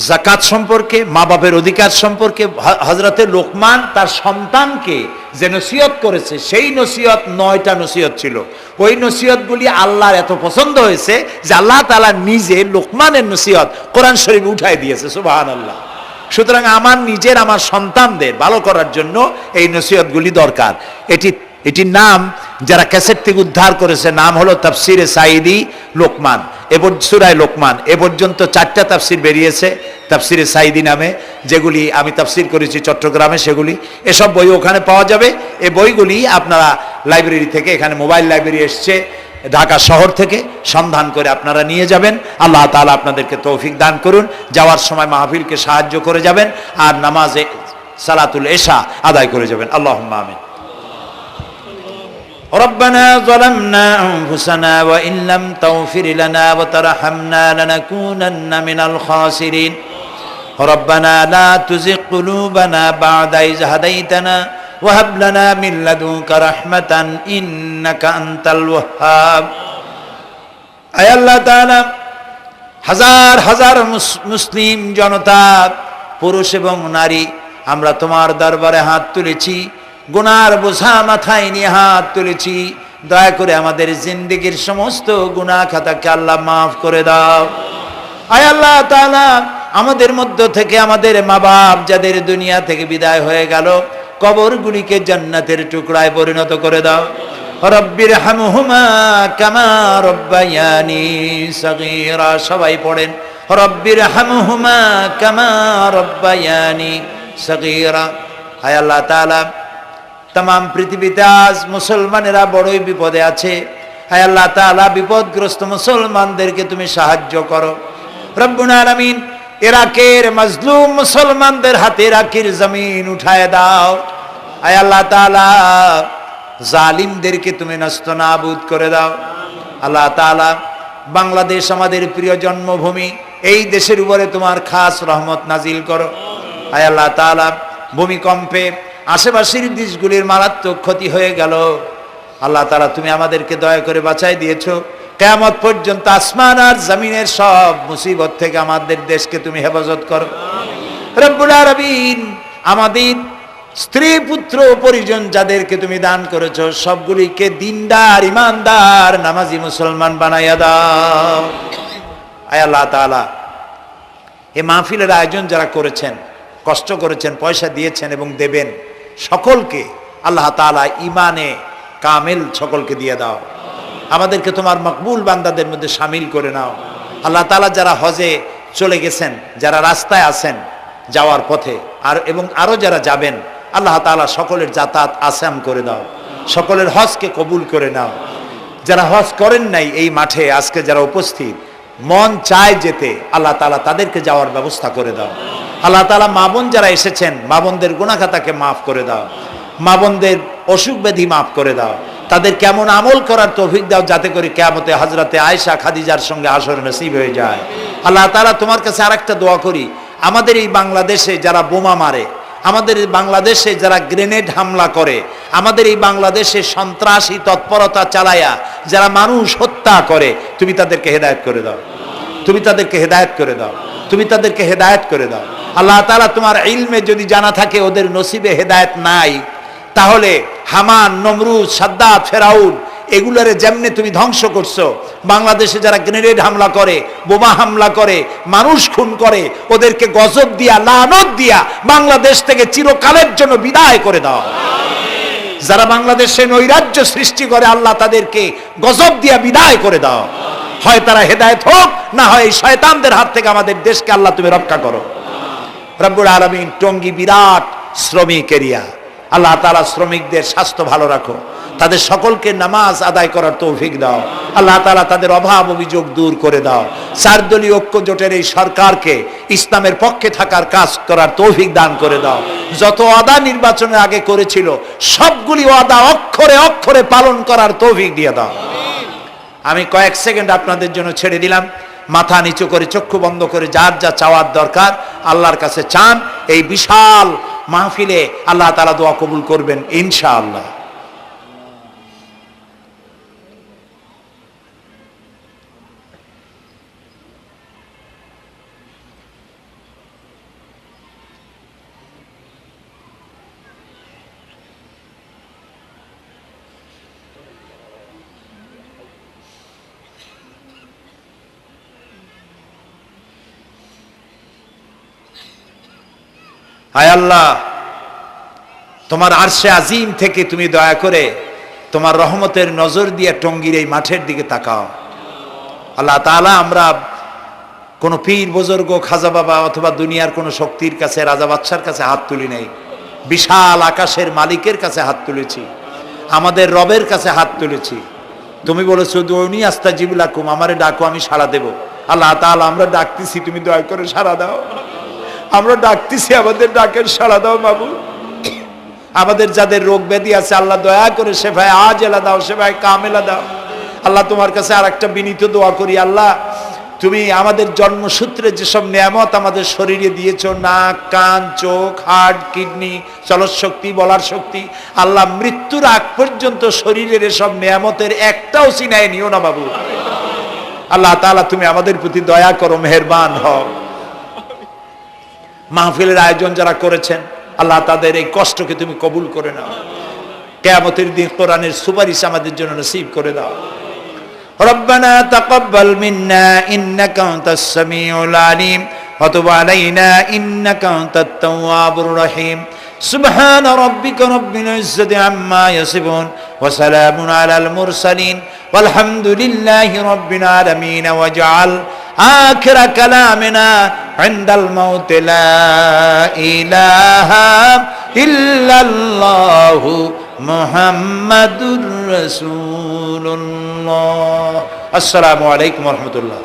যাকাত সম্পর্কে, মা বাপের অধিকার সম্পর্কে হযরতে লোকমান তার সন্তানকে যে নসিহত করেছে, সেই নসিহত 9টা নসিহত ছিল। ওই নসিহতগুলি আল্লাহর এত পছন্দ হয়েছে যে আল্লাহ তাআলা নিজে লোকমানের নসিহত কোরআন শরীফে উঠায় দিয়েছে। সুবহানাল্লাহ। সুতরাং আমার সন্তানদের ভালো করার জন্য এই নসিহতগুলি দরকার। এটির নাম যারা ক্যাসেট থেকে উদ্ধার করেছে, নাম হলো তাফসিরে সাইদি লোকমান। এবার সূরায়ে লোকমান এ পর্যন্ত 4টা তাফসির বেরিয়েছে তাফসিরে সাইদি নামে, যেগুলি আমি তাফসির করেছি চট্টগ্রামে, সেগুলি এসব বই ওখানে পাওয়া যাবে। এই বইগুলি আপনারা লাইব্রেরি থেকে, এখানে মোবাইল লাইব্রেরি এসছে ঢাকা শহর থেকে, সন্ধান করে আপনারা নিয়ে যাবেন। আল্লাহ তাআলা আপনাদেরকে তৌফিক দান করুন। যাওয়ার সময় মাহফিলকে সাহায্য করে যাবেন, আর নামাজে সালাতুল এশা আদায় করে যাবেন। আল্লাহুম্মা আমিন। ربنا ظلمنا أنفسنا وإن لم تغفر لنا وترحمنا لنكونن من الخاسرين ربنا لا تزغ قلوبنا بعد إذ هديتنا وهب لنا من لدنك رحمة إنك أنت الوهاب أي الله تعالى হাজার হাজার মুসলিম জনতা, পুরুষ এবং নারী, আমরা তোমার দরবারে হাত তুলেছি, গুনার বোঝা মাথায় নিয়ে হাত তুলেছি। দয়া করে আমাদের জিন্দেগীর সমস্ত গুনাহ খাতাকে আল্লাহ মাফ করে দাও। আয় আল্লাহ তাআলা, আমাদের মধ্য থেকে আমাদের মা বাপ যাদের দুনিয়া থেকে বিদায় হয়ে গেল, কবরগুলিকে জান্নাতের টুকরায় পরিণত করে দাও। রব্বির হামহুমা কামা রব্বায়ানি সগীরা। সবাই পড়েন, রব্বির হামহুমা কামা রব্বায়ানি সগীরা। আয় আল্লাহ তাআলা, तमाम পৃথিবীতে আজ মুসলমানেরা বড়ই বিপদে আছে। হায় আল্লাহ তাআলা, বিপদগ্রস্ত মুসলমানদেরকে তুমি সাহায্য করো রব্বুল আলামিন। ইরাকের মাজলুম মুসলমানদের হাতে ইরাকের জমিন উঠায় দাও। হায় আল্লাহ তাআলা, জালিমদেরকে তুমি নস্তনাবুদ করে দাও। আল্লাহ তাআলা, বাংলাদেশ আমাদের প্রিয় জন্মভূমি, এই দেশের উপরে তোমার খাস রহমত নাজিল করো। হায় আল্লাহ তাআলা, ভূমিকম্পে আশেপাশের দেশগুলির মারাত্মক ক্ষতি হয়ে গেল। আল্লাহ তাআলা, তুমি আমাদেরকে দয়া করে বাঁচাই দিয়েছো। কিয়ামত পর্যন্ত আসমান আর জমিনের সব মুসিবত থেকে আমাদের দেশকে তুমি হেফাজত করো রব্বুল আলামিন। আমাদের স্ত্রী পুত্র পরিজন যাদেরকে তুমি দান করেছো, সবগুলিকে দিনদার, ইমানদার, নামাজি মুসলমান বানাইয়া দাও। আয় আল্লাহ তাআলা, এই মাহফিলের আয়োজন যারা করেছেন, কষ্ট করেছেন, পয়সা দিয়েছেন এবং দেবেন, সকলকে আল্লাহ তাআলা ইমানে কামেল সকলকে দিয়ে দাও। আমাদেরকে তোমার মকবুল বান্দাদের মধ্যে শামিল করে নাও। আল্লাহ তাআলা, যারা হজে চলে গেছেন, যারা রাস্তায় আছেন যাওয়ার পথে, এবং আরো যারা যাবেন, আল্লাহ তাআলা সকলের যাতায়াত আসান করে দাও, সকলের হজকে কবুল করে নাও। যারা হজ করেন নাই, এই মাঠে আজকে যারা উপস্থিত, মন চায় যেতে, আল্লাহ তাআলা তাদেরকে যাওয়ার ব্যবস্থা করে দাও। আল্লাহ তাআলা, মা বোন যারা এসেছেন, মা বোনদের গুনাহ খাতাকে মাফ করে দাও, মা বোনদের অসুখ ব্যাধি মাফ করে দাও, তাদের কেমন আমল করার তৌফিক দাও, যাতে করে কিয়ামতে হযরতে আয়েশা খাদিজার সঙ্গে আসর নসিব হয়ে যায়। আল্লাহ তাআলা, তোমার কাছে আরেকটা দোয়া করি, আমাদের এই বাংলাদেশে যারা বোমা মারে, আমাদের এই বাংলাদেশে যারা গ্রেনেড হামলা করে, আমাদের এই বাংলাদেশে সন্ত্রাসী তৎপরতা চালায়া যারা মানুষ হত্যা করে, তুমি তাদেরকে হেদায়েত করে দাও, তুমি তাদেরকে হেদায়েত করে দাও, তুমি তাদেরকে হেদায়েত করে দাও। আল্লাহ তাআলা, তোমার ইলমে যদি জানা থাকে ওদের নসিবে হেদায়েত নাই, তাহলে হামান, নমরুদ, সাদ্দাত, ফেরাউন এগুলারে যেমনে তুমি ধ্বংস করছো, বাংলাদেশে যারা গ্রেনেড হামলা করে, বোমা হামলা করে, মানুষ খুন করে, ওদেরকে গজব দিয়া, লানত দিয়া বাংলাদেশ থেকে চিরকালের জন্য বিদায় করে দাও। যারা বাংলাদেশে নৈরাজ্য সৃষ্টি করে, আল্লাহ তাদেরকে গজব দিয়া বিদায় করে দাও। হয় তারা হেদায়েত হোক, না হয় এই শয়তানদের হাত থেকে আমাদের দেশকে আল্লাহ তুমি রক্ষা করো রব্বুল আলামিন। টঙ্গী বিরাট শ্রমিক এরিয়া, আল্লাহ তাআলা শ্রমিকদের স্বাস্থ্য ভালো রাখো, তাদের সকলকে নামাজ আদায় করার তৌফিক দাও। আল্লাহ তাআলা, তাদের অভাব অভিযোগ দূর করে দাও। 4 দলীয় ঐক্য জোটের এই সরকারকে ইসলামের পক্ষে থাকার কাজ করার তৌফিক দান করে দাও। যত ওয়াদা নির্বাচনের আগে করেছিল, সবগুলি ওয়াদা অক্ষরে অক্ষরে পালন করার তৌফিক দিয়ে দাও। আমি কয়েক সেকেন্ড আপনাদের জন্য ছেড়ে দিলাম। মাথা নিচু করে, চক্ষু বন্ধ করে, যার যা চাওয়ার দরকার আল্লাহর কাছে চান। এই বিশাল মাহফিলে আল্লাহ তাআলা দোয়া কবুল করবেন ইনশাআল্লাহ। হায় আল্লাহ, তোমার আরশে আজিম থেকে তুমি দয়া করে তোমার রহমতের নজর দিয়ে টঙ্গীর এই মাঠের দিকে তাকাও আল্লাহ তাআলা। আমরা কোন পীর বুজুর্গ খাজা বাবা অথবা দুনিয়ার কোন শক্তির কাছে, রাজা বাদশার কাছে হাত তুলি নাই, বিশাল আকাশের মালিকের কাছে হাত তুলেছি, আমাদের রবের কাছে হাত তুলেছি। তুমি বলেছো দুনি আস্তাজিবু লাকুম, আমারে ডাকো আমি সাড়া দেব। আল্লাহ তাআলা আমরা ডাকতেছি, তুমি দয়া করে সাড়া দাও। আমরা ডাকতেছি, আমাদের ডাকের সাড়া দাও মাবুদ। আমাদের যাদের রোগ ব্যাধি আছে আল্লাহ দয়া করে শেফায়ে আজেলা দাও, শেফায়ে কামেলা দাও। আল্লাহ তোমার কাছে আর একটা বিনীত দোয়া করি, আল্লাহ তুমি আমাদের জন্মসূত্রে যেসব নিয়ামত আমাদের শরীরে দিয়েছো, নাক, কান, চোখ, হার্ট, কিডনি, চলৎ শক্তি, বলার শক্তি, আল্লাহ মৃত্যুর আগ পর্যন্ত শরীরের এসব নিয়ামতের একটাও ছিনায় নিও না বাবু। আল্লাহ তাআলা তুমি আমাদের প্রতি দয়া করো, মেহেরবান হও। মাহফিলের আয়োজন যারা করেছেন আল্লাহ তাদের এই কষ্টকে তুমি কবুল করে নাও। কিয়ামতের দিন কোরআনের সুপারিশ আমাদের জন্য নসিব করে দাও। ربنا تقبل منا إنك أنت السميع العليم وتب علينا إنك أنت التواب الرحيم سبحان ربك رب العزة عما يصفون وسلام على المرسلين والحمد لله رب العالمين واجعل آخر كلامنا عند الموت لا إله إلا الله محمد رسول الله। আসসালামু আলাইকুম ওয়া রাহমাতুল্লাহ।